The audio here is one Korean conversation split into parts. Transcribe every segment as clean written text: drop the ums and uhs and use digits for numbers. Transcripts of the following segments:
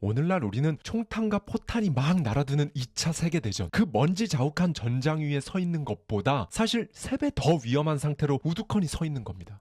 오늘날 우리는 총탄과 포탄이 막 날아드는 2차 세계대전, 그 먼지 자욱한 전장 위에 서 있는 것보다 사실 3배 더 위험한 상태로 우두커니 서 있는 겁니다.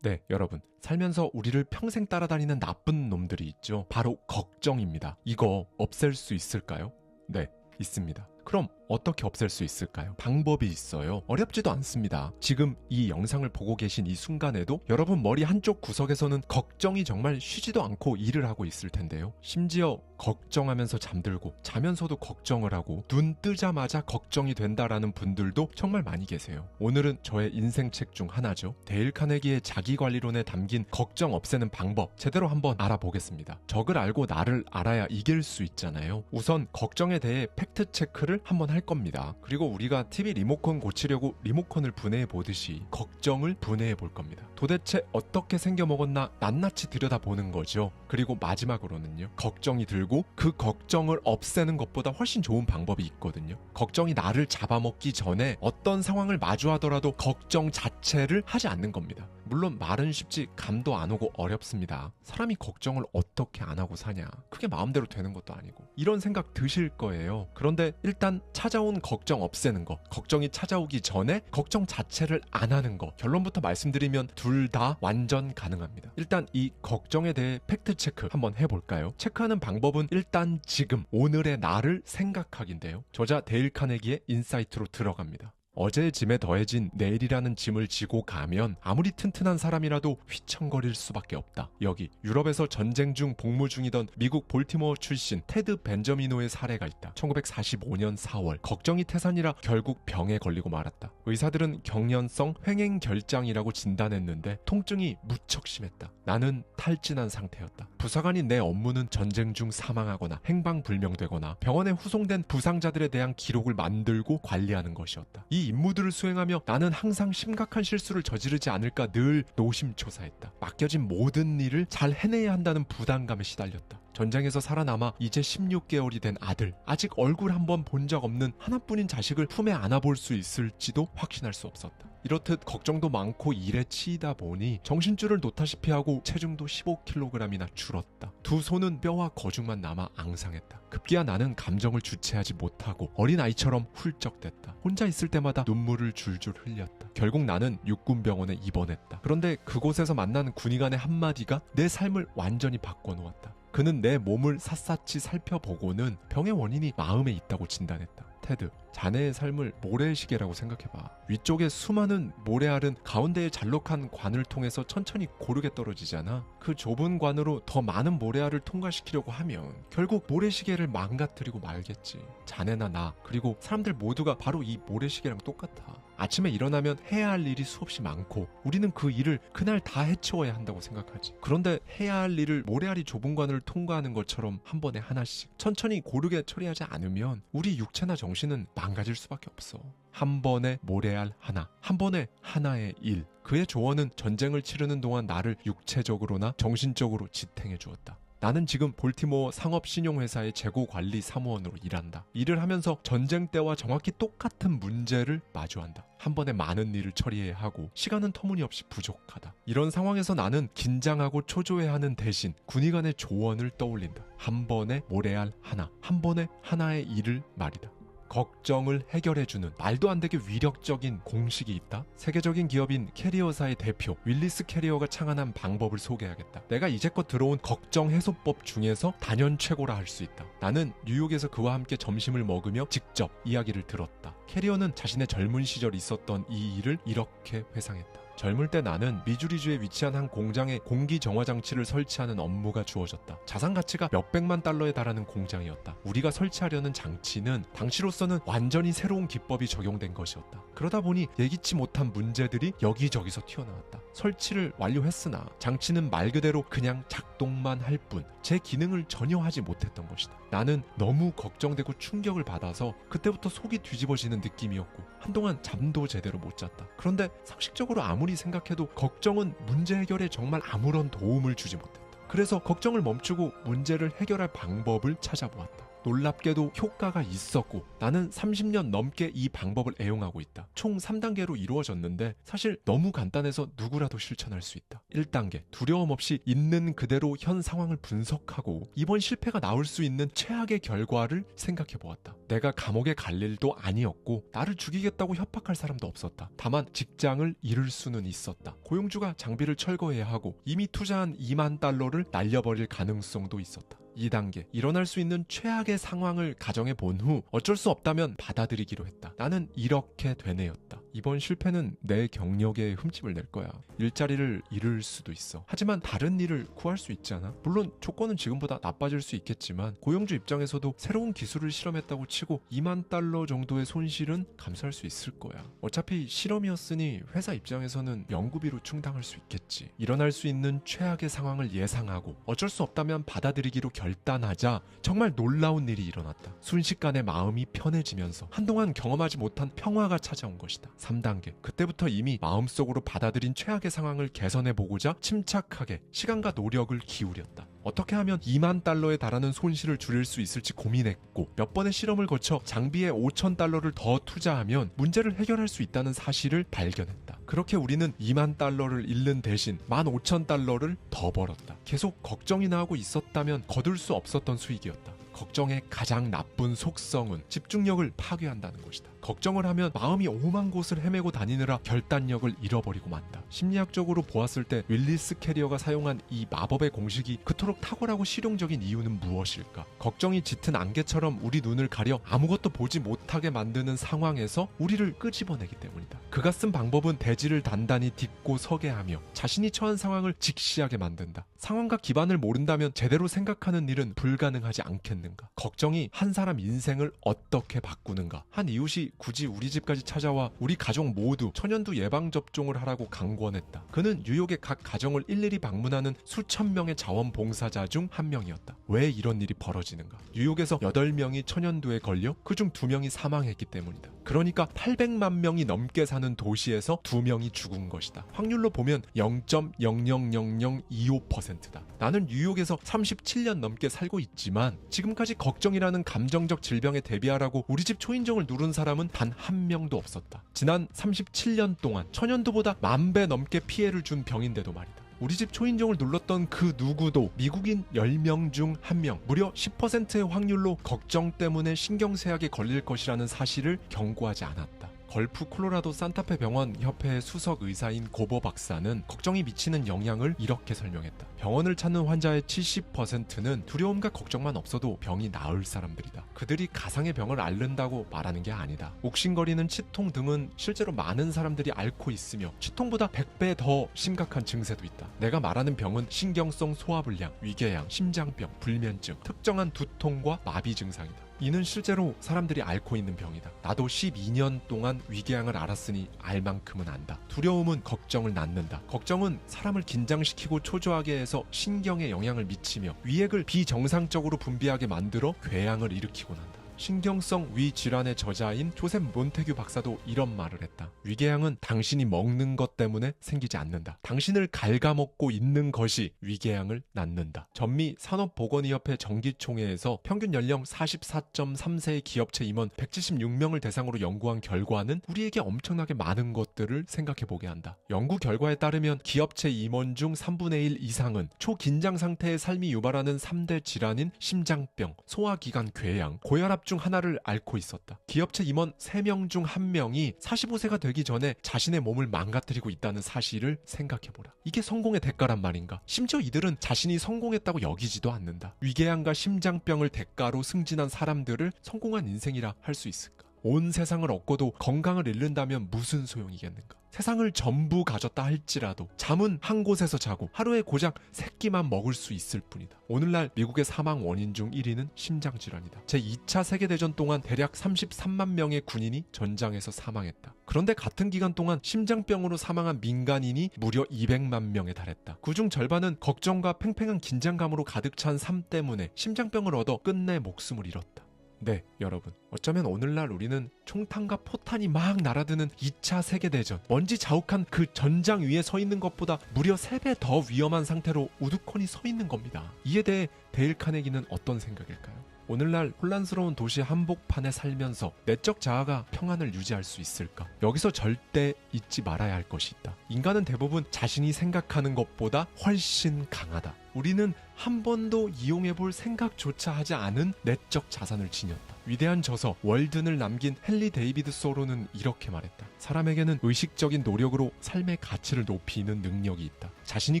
네, 여러분. 살면서 우리를 평생 따라다니는 나쁜 놈들이 있죠. 바로 걱정입니다. 이거 없앨 수 있을까요? 네, 있습니다. 그럼 어떻게 없앨 수 있을까요? 방법이 있어요. 어렵지도 않습니다. 지금 이 영상을 보고 계신 이 순간에도 여러분 머리 한쪽 구석에서는 걱정이 정말 쉬지도 않고 일을 하고 있을 텐데요. 심지어 걱정하면서 잠들고 자면서도 걱정을 하고 눈 뜨자마자 걱정이 된다라는 분들도 정말 많이 계세요. 오늘은 저의 인생책 중 하나죠. 데일 카네기의 자기관리론에 담긴 걱정 없애는 방법 제대로 한번 알아보겠습니다. 적을 알고 나를 알아야 이길 수 있잖아요. 우선 걱정에 대해 팩트 체크를 한번 할 겁니다. 그리고 우리가 TV 리모컨 고치려고 리모컨을 분해해 보듯이 걱정을 분해해 볼 겁니다. 도대체 어떻게 생겨먹었나 낱낱이 들여다보는 거죠. 그리고 마지막으로는요, 걱정이 들고 그 걱정을 없애는 것보다 훨씬 좋은 방법이 있거든요. 걱정이 나를 잡아먹기 전에 어떤 상황을 마주하더라도 걱정 자체를 하지 않는 겁니다. 물론 말은 쉽지 감도 안 오고 어렵습니다. 사람이 걱정을 어떻게 안 하고 사냐, 그게 마음대로 되는 것도 아니고 이런 생각 드실 거예요. 그런데 일단 찾아온 걱정 없애는 거, 걱정이 찾아오기 전에 걱정 자체를 안 하는 거, 결론부터 말씀드리면 둘 다 완전 가능합니다. 일단 이 걱정에 대해 팩트 체크 한번 해볼까요? 체크하는 방법은 일단 지금 오늘의 나를 생각하기인데요. 저자 데일 카네기의 인사이트로 들어갑니다. 어제의 짐에 더해진 내일이라는 짐을 지고 가면 아무리 튼튼한 사람이라도 휘청거릴 수밖에 없다. 여기 유럽에서 전쟁 중 복무 중이던 미국 볼티모어 출신 테드 벤저미노의 사례가 있다. 1945년 4월 걱정이 태산이라 결국 병에 걸리고 말았다. 의사들은 경련성 횡행결장이라고 진단했는데 통증이 무척 심했다. 나는 탈진한 상태였다. 부사관인 내 업무는 전쟁 중 사망하거나 행방불명되거나 병원에 후송된 부상자들에 대한 기록을 만들고 관리하는 것이었다. 이 임무들을 수행하며 나는 항상 심각한 실수를 저지르지 않을까 늘 노심초사했다. 맡겨진 모든 일을 잘 해내야 한다는 부담감에 시달렸다. 전쟁에서 살아남아 이제 16개월이 된 아들, 아직 얼굴 한번 본 적 없는 하나뿐인 자식을 품에 안아볼 수 있을지도 확신할 수 없었다. 이렇듯 걱정도 많고 일에 치이다 보니 정신줄을 놓다시피 하고 체중도 15kg이나 줄었다. 두 손은 뼈와 거죽만 남아 앙상했다. 급기야 나는 감정을 주체하지 못하고 어린아이처럼 훌쩍댔다. 혼자 있을 때마다 눈물을 줄줄 흘렸다. 결국 나는 육군병원에 입원했다. 그런데 그곳에서 만난 군의관의 한마디가 내 삶을 완전히 바꿔놓았다. 그는 내 몸을 샅샅이 살펴보고는 병의 원인이 마음에 있다고 진단했다. 테드, 자네의 삶을 모래시계라고 생각해봐. 위쪽에 수많은 모래알은 가운데의 잘록한 관을 통해서 천천히 고르게 떨어지잖아. 그 좁은 관으로 더 많은 모래알을 통과시키려고 하면 결국 모래시계를 망가뜨리고 말겠지. 자네나 나, 그리고 사람들 모두가 바로 이 모래시계랑 똑같아. 아침에 일어나면 해야 할 일이 수없이 많고 우리는 그 일을 그날 다 해치워야 한다고 생각하지. 그런데 해야 할 일을 모래알이 좁은 관을 통과하는 것처럼 한 번에 하나씩 천천히 고르게 처리하지 않으면 우리 육체나 정신은 망가질 수밖에 없어. 한 번에 모래알 하나, 한 번에 하나의 일. 그의 조언은 전쟁을 치르는 동안 나를 육체적으로나 정신적으로 지탱해 주었다. 나는 지금 볼티모어 상업신용회사의 재고관리 사무원으로 일한다. 일을 하면서 전쟁 때와 정확히 똑같은 문제를 마주한다. 한 번에 많은 일을 처리해야 하고 시간은 터무니없이 부족하다. 이런 상황에서 나는 긴장하고 초조해하는 대신 군의관의 조언을 떠올린다. 한 번에 모래알 하나, 한 번에 하나의 일을 말이다. 걱정을 해결해주는 말도 안 되게 위력적인 공식이 있다. 세계적인 기업인 캐리어사의 대표 윌리스 캐리어가 창안한 방법을 소개하겠다. 내가 이제껏 들어온 걱정 해소법 중에서 단연 최고라 할 수 있다. 나는 뉴욕에서 그와 함께 점심을 먹으며 직접 이야기를 들었다. 캐리어는 자신의 젊은 시절 있었던 이 일을 이렇게 회상했다. 젊을 때 나는 미주리주에 위치한 한 공장에 공기 정화 장치를 설치하는 업무가 주어졌다. 자산 가치가 몇백만 달러에 달하는 공장이었다. 우리가 설치하려는 장치는 당시로서는 완전히 새로운 기법이 적용된 것이었다. 그러다 보니 예기치 못한 문제들이 여기저기서 튀어나왔다. 설치를 완료했으나 장치는 말 그대로 그냥 작동만 할 뿐 제 기능을 전혀 하지 못했던 것이다. 나는 너무 걱정되고 충격을 받아서 그때부터 속이 뒤집어지는 느낌이었고 한동안 잠도 제대로 못 잤다. 그런데 상식적으로 아무리 생각해도 걱정은 문제 해결에 정말 아무런 도움을 주지 못했다. 그래서 걱정을 멈추고 문제를 해결할 방법을 찾아보았다. 놀랍게도 효과가 있었고 나는 30년 넘게 이 방법을 애용하고 있다. 총 3단계로 이루어졌는데 사실 너무 간단해서 누구라도 실천할 수 있다. 1단계, 두려움 없이 있는 그대로 현 상황을 분석하고 이번 실패가 나올 수 있는 최악의 결과를 생각해 보았다. 내가 감옥에 갈 일도 아니었고 나를 죽이겠다고 협박할 사람도 없었다. 다만 직장을 잃을 수는 있었다. 고용주가 장비를 철거해야 하고 이미 투자한 2만 달러를 날려버릴 가능성도 있었다. 2단계, 일어날 수 있는 최악의 상황을 가정해 본 후 어쩔 수 없다면 받아들이기로 했다. 나는 이렇게 되뇌었다. 이번 실패는 내 경력에 흠집을 낼 거야. 일자리를 잃을 수도 있어. 하지만 다른 일을 구할 수 있잖아. 물론 조건은 지금보다 나빠질 수 있겠지만 고용주 입장에서도 새로운 기술을 실험했다고 치고 2만 달러 정도의 손실은 감수할 수 있을 거야. 어차피 실험이었으니 회사 입장에서는 연구비로 충당할 수 있겠지. 일어날 수 있는 최악의 상황을 예상하고 어쩔 수 없다면 받아들이기로 결단하자 정말 놀라운 일이 일어났다. 순식간에 마음이 편해지면서 한동안 경험하지 못한 평화가 찾아온 것이다. 3단계, 그때부터 이미 마음속으로 받아들인 최악의 상황을 개선해보고자 침착하게 시간과 노력을 기울였다. 어떻게 하면 2만 달러에 달하는 손실을 줄일 수 있을지 고민했고 몇 번의 실험을 거쳐 장비에 5천 달러를 더 투자하면 문제를 해결할 수 있다는 사실을 발견했다. 그렇게 우리는 2만 달러를 잃는 대신 15,000달러를 더 벌었다. 계속 걱정이나 하고 있었다면 거둘 수 없었던 수익이었다. 걱정의 가장 나쁜 속성은 집중력을 파괴한다는 것이다. 걱정을 하면 마음이 오만 곳을 헤매고 다니느라 결단력을 잃어버리고 만다. 심리학적으로 보았을 때 윌리스 캐리어가 사용한 이 마법의 공식이 그토록 탁월하고 실용적인 이유는 무엇일까? 걱정이 짙은 안개처럼 우리 눈을 가려 아무것도 보지 못하게 만드는 상황에서 우리를 끄집어내기 때문이다. 그가 쓴 방법은 대지를 단단히 딛고 서게 하며 자신이 처한 상황을 직시하게 만든다. 상황과 기반을 모른다면 제대로 생각하는 일은 불가능하지 않겠는가? 걱정이 한 사람 인생을 어떻게 바꾸는가? 한 이웃이 굳이 우리 집까지 찾아와 우리 가족 모두 천연두 예방접종을 하라고 강권했다. 그는 뉴욕의 각 가정을 일일이 방문하는 수천 명의 자원봉사자 중 한 명이었다. 왜 이런 일이 벌어지는가? 뉴욕에서 8명이 천연두에 걸려 그중 2명이 사망했기 때문이다. 그러니까 800만 명이 넘게 사는 도시에서 2명이 죽은 것이다. 확률로 보면 0.000025%다. 나는 뉴욕에서 37년 넘게 살고 있지만 지금까지 걱정이라는 감정적 질병에 대비하라고 우리 집 초인종을 누른 사람은 단 한 명도 없었다. 지난 37년 동안 천연두보다 10,000배 넘게 피해를 준 병인데도 말이다. 우리 집 초인종을 눌렀던 그 누구도 미국인 10명 중 1명, 무려 10%의 확률로 걱정 때문에 신경쇠약에 걸릴 것이라는 사실을 경고하지 않았다. 걸프 콜로라도 산타페 병원 협회의 수석 의사인 고버 박사는 걱정이 미치는 영향을 이렇게 설명했다. 병원을 찾는 환자의 70%는 두려움과 걱정만 없어도 병이 나을 사람들이다. 그들이 가상의 병을 앓는다고 말하는 게 아니다. 욱신거리는 치통 등은 실제로 많은 사람들이 앓고 있으며 치통보다 100배 더 심각한 증세도 있다. 내가 말하는 병은 신경성 소화불량, 위궤양, 심장병, 불면증, 특정한 두통과 마비 증상이다. 이는 실제로 사람들이 앓고 있는 병이다. 나도 12년 동안 위궤양을 앓았으니 알 만큼은 안다. 두려움은 걱정을 낳는다. 걱정은 사람을 긴장시키고 초조하게 해서 신경에 영향을 미치며 위액을 비정상적으로 분비하게 만들어 궤양을 일으키곤 한다. 신경성 위 질환의 저자인 조셉 몬테규 박사도 이런 말을 했다. 위궤양은 당신이 먹는 것 때문에 생기지 않는다. 당신을 갉아먹고 있는 것이 위궤양을 낳는다. 전미 산업보건의협회 정기총회에서 평균 연령 44.3세의 기업체 임원 176명을 대상으로 연구한 결과는 우리에게 엄청나게 많은 것들을 생각해보게 한다. 연구 결과에 따르면 기업체 임원 중 3분의 1 이상은 초긴장 상태의 삶이 유발하는 3대 질환인 심장병, 소화기관 궤양, 고혈압 중 하나를 앓고 있었다. 기업체 임원 3명 중 1명이 45세가 되기 전에 자신의 몸을 망가뜨리고 있다는 사실을 생각해보라. 이게 성공의 대가란 말인가? 심지어 이들은 자신이 성공했다고 여기지도 않는다. 위궤양과 심장병을 대가로 승진한 사람들을 성공한 인생이라 할 수 있을까? 온 세상을 얻고도 건강을 잃는다면 무슨 소용이겠는가? 세상을 전부 가졌다 할지라도 잠은 한 곳에서 자고 하루에 고작 3끼만 먹을 수 있을 뿐이다. 오늘날 미국의 사망 원인 중 1위는 심장질환이다. 제2차 세계대전 동안 대략 33만 명의 군인이 전장에서 사망했다. 그런데 같은 기간 동안 심장병으로 사망한 민간인이 무려 200만 명에 달했다. 그중 절반은 걱정과 팽팽한 긴장감으로 가득 찬 삶 때문에 심장병을 얻어 끝내 목숨을 잃었다. 네, 여러분. 어쩌면 오늘날 우리는 총탄과 포탄이 막 날아드는 2차 세계대전, 먼지 자욱한 그 전장 위에 서 있는 것보다 무려 3배 더 위험한 상태로 우두커니 서 있는 겁니다. 이에 대해 데일 카네기는 어떤 생각일까요? 오늘날 혼란스러운 도시 한복판에 살면서 내적 자아가 평안을 유지할 수 있을까? 여기서 절대 잊지 말아야 할 것이 있다. 인간은 대부분 자신이 생각하는 것보다 훨씬 강하다. 우리는 한 번도 이용해볼 생각조차 하지 않은 내적 자산을 지녔다. 위대한 저서 월든을 남긴 헨리 데이비드 소로는 이렇게 말했다. 사람에게는 의식적인 노력으로 삶의 가치를 높이는 능력이 있다. 자신이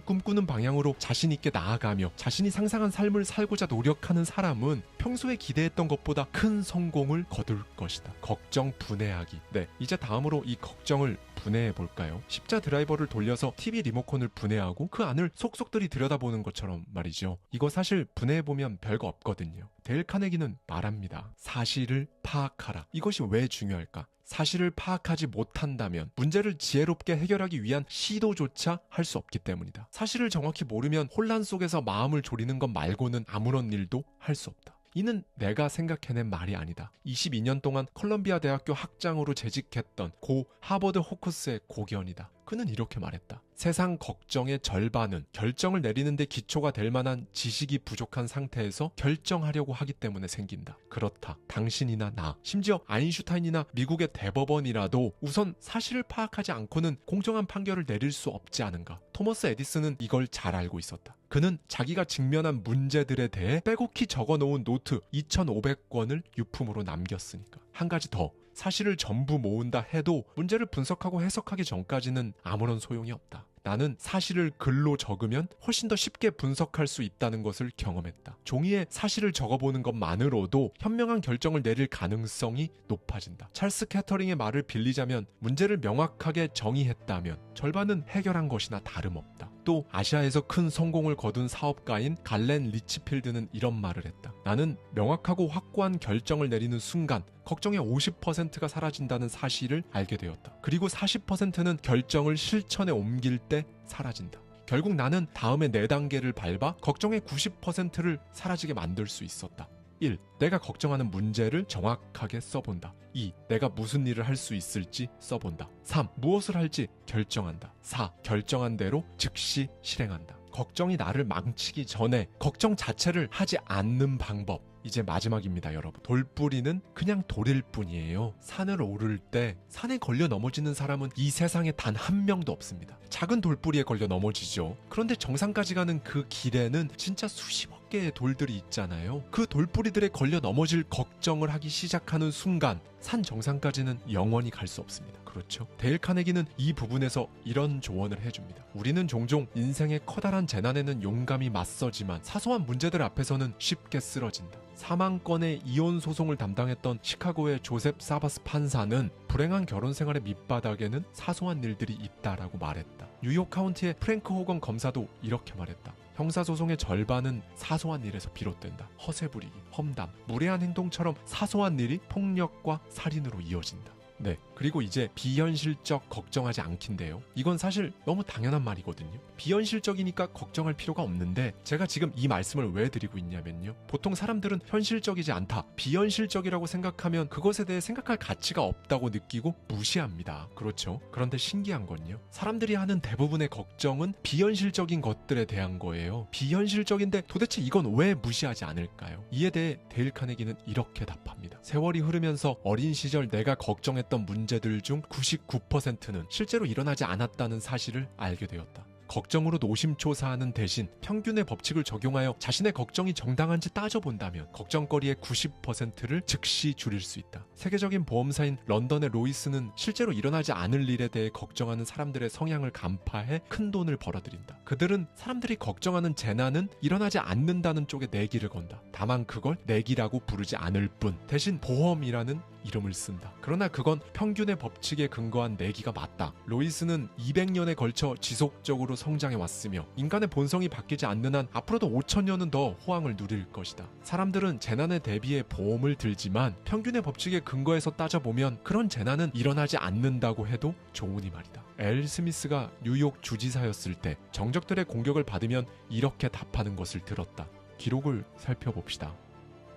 꿈꾸는 방향으로 자신 있게 나아가며 자신이 상상한 삶을 살고자 노력하는 사람은 평소에 기대했던 것보다 큰 성공을 거둘 것이다. 걱정 분해하기. 네, 이제 다음으로 이 걱정을 분해해 볼까요? 십자 드라이버를 돌려서 TV 리모컨을 분해하고 그 안을 속속들이 들여다보는 것처럼 말이죠. 이거 사실 분해해보면 별거 없거든요. 데일 카네기는 말합니다. 사실을 파악하라. 이것이 왜 중요할까? 사실을 파악하지 못한다면 문제를 지혜롭게 해결하기 위한 시도조차 할 수 없기 때문이다. 사실을 정확히 모르면 혼란 속에서 마음을 졸이는 것 말고는 아무런 일도 할 수 없다. 이는 내가 생각해낸 말이 아니다. 22년 동안 컬럼비아 대학교 학장으로 재직했던 고 하버드 호크스의 고견이다. 그는 이렇게 말했다. 세상 걱정의 절반은 결정을 내리는데 기초가 될 만한 지식이 부족한 상태에서 결정하려고 하기 때문에 생긴다. 그렇다. 당신이나 나, 심지어 아인슈타인이나 미국의 대법원이라도 우선 사실을 파악하지 않고는 공정한 판결을 내릴 수 없지 않은가. 토머스 에디슨은 이걸 잘 알고 있었다. 그는 자기가 직면한 문제들에 대해 빼곡히 적어놓은 노트 2,500권을 유품으로 남겼으니까. 한 가지 더. 사실을 전부 모은다 해도 문제를 분석하고 해석하기 전까지는 아무런 소용이 없다. 나는 사실을 글로 적으면 훨씬 더 쉽게 분석할 수 있다는 것을 경험했다. 종이에 사실을 적어보는 것만으로도 현명한 결정을 내릴 가능성이 높아진다. 찰스 캐터링의 말을 빌리자면 문제를 명확하게 정의했다면 절반은 해결한 것이나 다름없다. 또 아시아에서 큰 성공을 거둔 사업가인 갈렌 리치필드는 이런 말을 했다. 나는 명확하고 확고한 결정을 내리는 순간 걱정의 50%가 사라진다는 사실을 알게 되었다. 그리고 40%는 결정을 실천에 옮길 때 사라진다. 결국 나는 다음에 4단계를 밟아 걱정의 90%를 사라지게 만들 수 있었다. 1. 내가 걱정하는 문제를 정확하게 써본다. 2. 내가 무슨 일을 할 수 있을지 써본다. 3. 무엇을 할지 결정한다. 4. 결정한 대로 즉시 실행한다. 걱정이 나를 망치기 전에 걱정 자체를 하지 않는 방법. 이제 마지막입니다, 여러분. 돌뿌리는 그냥 돌일 뿐이에요. 산을 오를 때 산에 걸려 넘어지는 사람은 이 세상에 단 한 명도 없습니다. 작은 돌뿌리에 걸려 넘어지죠. 그런데 정상까지 가는 그 길에는 진짜 수십억 개의 돌들이 있잖아요. 그 돌뿌리들에 걸려 넘어질 걱정을 하기 시작하는 순간 산 정상까지는 영원히 갈 수 없습니다. 그렇죠? 데일 카네기는 이 부분에서 이런 조언을 해줍니다. 우리는 종종 인생의 커다란 재난에는 용감히 맞서지만 사소한 문제들 앞에서는 쉽게 쓰러진다. 4만 건의 이혼 소송을 담당했던 시카고의 조셉 사바스 판사는 불행한 결혼 생활의 밑바닥에는 사소한 일들이 있다라고 말했다. 뉴욕 카운티의 프랭크 호건 검사도 이렇게 말했다. 형사소송의 절반은 사소한 일에서 비롯된다. 허세 부리기, 험담, 무례한 행동처럼 사소한 일이 폭력과 살인으로 이어진다. 네, 그리고 이제 비현실적 걱정하지 않긴데요. 이건 사실 너무 당연한 말이거든요. 비현실적이니까 걱정할 필요가 없는데 제가 지금 이 말씀을 왜 드리고 있냐면요. 보통 사람들은 현실적이지 않다, 비현실적이라고 생각하면 그것에 대해 생각할 가치가 없다고 느끼고 무시합니다. 그렇죠? 그런데 신기한 건요. 사람들이 하는 대부분의 걱정은 비현실적인 것들에 대한 거예요. 비현실적인데 도대체 이건 왜 무시하지 않을까요? 이에 대해 데일 카네기는 이렇게 답합니다. 세월이 흐르면서 어린 시절 내가 걱정했던 문제들 중 99%는 실제로 일어나지 않았다는 사실을 알게 되었다. 걱정으로 노심초사하는 대신 평균의 법칙을 적용하여 자신의 걱정이 정당한지 따져본다면 걱정거리의 90%를 즉시 줄일 수 있다. 세계적인 보험사인 런던의 로이스는 실제로 일어나지 않을 일에 대해 걱정하는 사람들의 성향을 간파해 큰 돈을 벌어들인다. 그들은 사람들이 걱정하는 재난은 일어나지 않는다는 쪽에 내기를 건다. 다만 그걸 내기라고 부르지 않을 뿐 대신 보험이라는 이름을 쓴다. 그러나 그건 평균의 법칙에 근거한 내기가 맞다. 로이스는 200년에 걸쳐 지속적으로 성장해왔으며 인간의 본성이 바뀌지 않는 한 앞으로도 5,000년은 더 호황을 누릴 것이다. 사람들은 재난에 대비해 보험을 들지만 평균의 법칙에 근거해서 따져보면 그런 재난은 일어나지 않는다고 해도 좋으니 말이다. 엘 스미스가 뉴욕 주지사였을 때 정적들의 공격을 받으면 이렇게 답하는 것을 들었다. 기록을 살펴봅시다.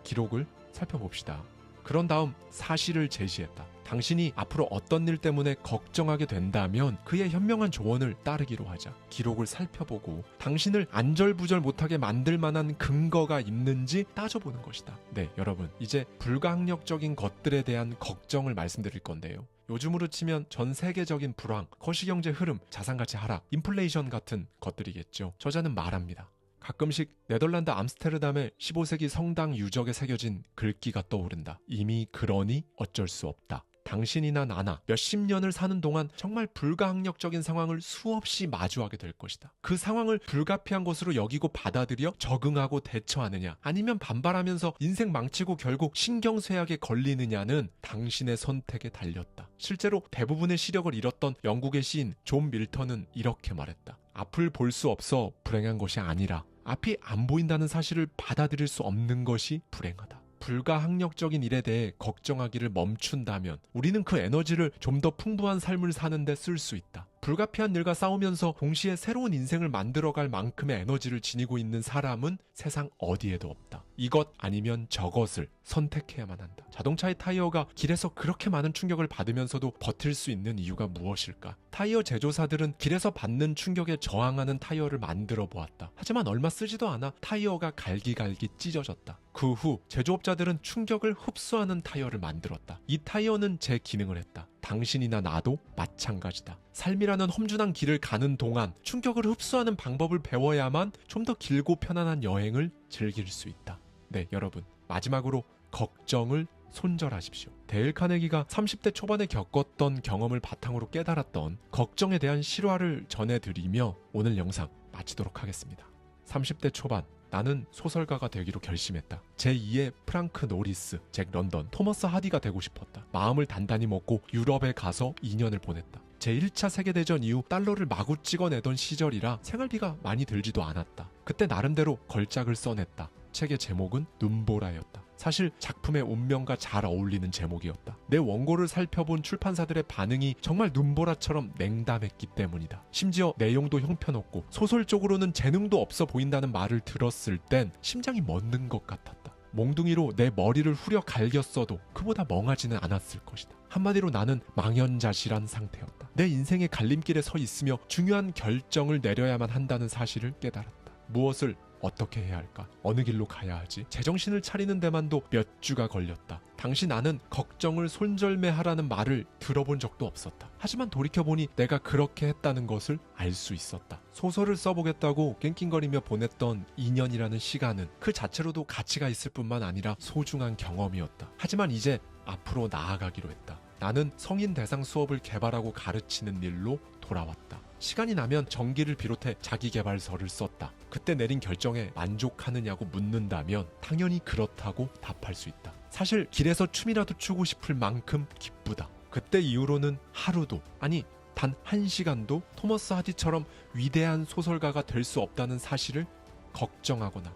기록을 살펴봅시다. 그런 다음 사실을 제시했다. 당신이 앞으로 어떤 일 때문에 걱정하게 된다면 그의 현명한 조언을 따르기로 하자. 기록을 살펴보고 당신을 안절부절 못하게 만들 만한 근거가 있는지 따져보는 것이다. 네, 여러분, 이제 불가항력적인 것들에 대한 걱정을 말씀드릴 건데요. 요즘으로 치면 전 세계적인 불황, 거시경제 흐름, 자산가치 하락, 인플레이션 같은 것들이겠죠. 저자는 말합니다. 가끔씩 네덜란드 암스테르담의 15세기 성당 유적에 새겨진 글귀가 떠오른다. 이미 그러니 어쩔 수 없다. 당신이나 나나 몇십 년을 사는 동안 정말 불가항력적인 상황을 수없이 마주하게 될 것이다. 그 상황을 불가피한 것으로 여기고 받아들여 적응하고 대처하느냐, 아니면 반발하면서 인생 망치고 결국 신경쇠약에 걸리느냐는 당신의 선택에 달렸다. 실제로 대부분의 시력을 잃었던 영국의 시인 존 밀턴은 이렇게 말했다. 앞을 볼 수 없어 불행한 것이 아니라 앞이 안 보인다는 사실을 받아들일 수 없는 것이 불행하다. 불가항력적인 일에 대해 걱정하기를 멈춘다면 우리는 그 에너지를 좀 더 풍부한 삶을 사는데 쓸 수 있다. 불가피한 일과 싸우면서 동시에 새로운 인생을 만들어갈 만큼의 에너지를 지니고 있는 사람은 세상 어디에도 없다. 이것 아니면 저것을 선택해야만 한다. 자동차의 타이어가 길에서 그렇게 많은 충격을 받으면서도 버틸 수 있는 이유가 무엇일까? 타이어 제조사들은 길에서 받는 충격에 저항하는 타이어를 만들어 보았다. 하지만 얼마 쓰지도 않아 타이어가 갈기갈기 찢어졌다. 그 후 제조업자들은 충격을 흡수하는 타이어를 만들었다. 이 타이어는 제 기능을 했다. 당신이나 나도 마찬가지다. 삶이라는 험준한 길을 가는 동안 충격을 흡수하는 방법을 배워야만 좀 더 길고 편안한 여행을 즐길 수 있다. 네, 여러분, 마지막으로 걱정을 손절하십시오. 데일 카네기가 30대 초반에 겪었던 경험을 바탕으로 깨달았던 걱정에 대한 실화를 전해드리며 오늘 영상 마치도록 하겠습니다. 30대 초반, 나는 소설가가 되기로 결심했다. 제2의 프랑크 노리스, 잭 런던, 토머스 하디가 되고 싶었다. 마음을 단단히 먹고 유럽에 가서 2년을 보냈다. 제1차 세계대전 이후 달러를 마구 찍어내던 시절이라 생활비가 많이 들지도 않았다. 그때 나름대로 걸작을 써냈다. 책의 제목은 눈보라였다. 사실 작품의 운명과 잘 어울리는 제목이었다. 내 원고를 살펴본 출판사들의 반응이 정말 눈보라처럼 냉담했기 때문이다. 심지어 내용도 형편없고 소설적으로는 재능도 없어 보인다는 말을 들었을 땐 심장이 멎는 것 같았다. 몽둥이로 내 머리를 후려 갈겼어도 그보다 멍하지는 않았을 것이다. 한마디로 나는 망연자실한 상태였다. 내 인생의 갈림길에 서 있으며 중요한 결정을 내려야만 한다는 사실을 깨달았다. 무엇을 어떻게 해야 할까? 어느 길로 가야 하지? 제정신을 차리는 데만도 몇 주가 걸렸다. 당시 나는 걱정을 손절매하라는 말을 들어본 적도 없었다. 하지만 돌이켜보니 내가 그렇게 했다는 것을 알 수 있었다. 소설을 써보겠다고 낑낑거리며 보냈던 2년이라는 시간은 그 자체로도 가치가 있을 뿐만 아니라 소중한 경험이었다. 하지만 이제 앞으로 나아가기로 했다. 나는 성인 대상 수업을 개발하고 가르치는 일로 돌아왔다. 시간이 나면 전기를 비롯해 자기계발서를 썼다. 그때 내린 결정에 만족하느냐고 묻는다면 당연히 그렇다고 답할 수 있다. 사실 길에서 춤이라도 추고 싶을 만큼 기쁘다. 그때 이후로는 하루도, 아니 단 1시간도 토머스 하디처럼 위대한 소설가가 될 수 없다는 사실을 걱정하거나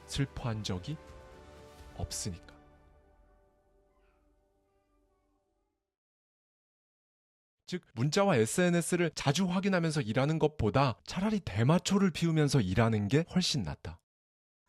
슬퍼한 적이 없으니까. 즉 문자와 SNS를 자주 확인하면서 일하는 것보다 차라리 대마초를 피우면서 일하는 게 훨씬 낫다.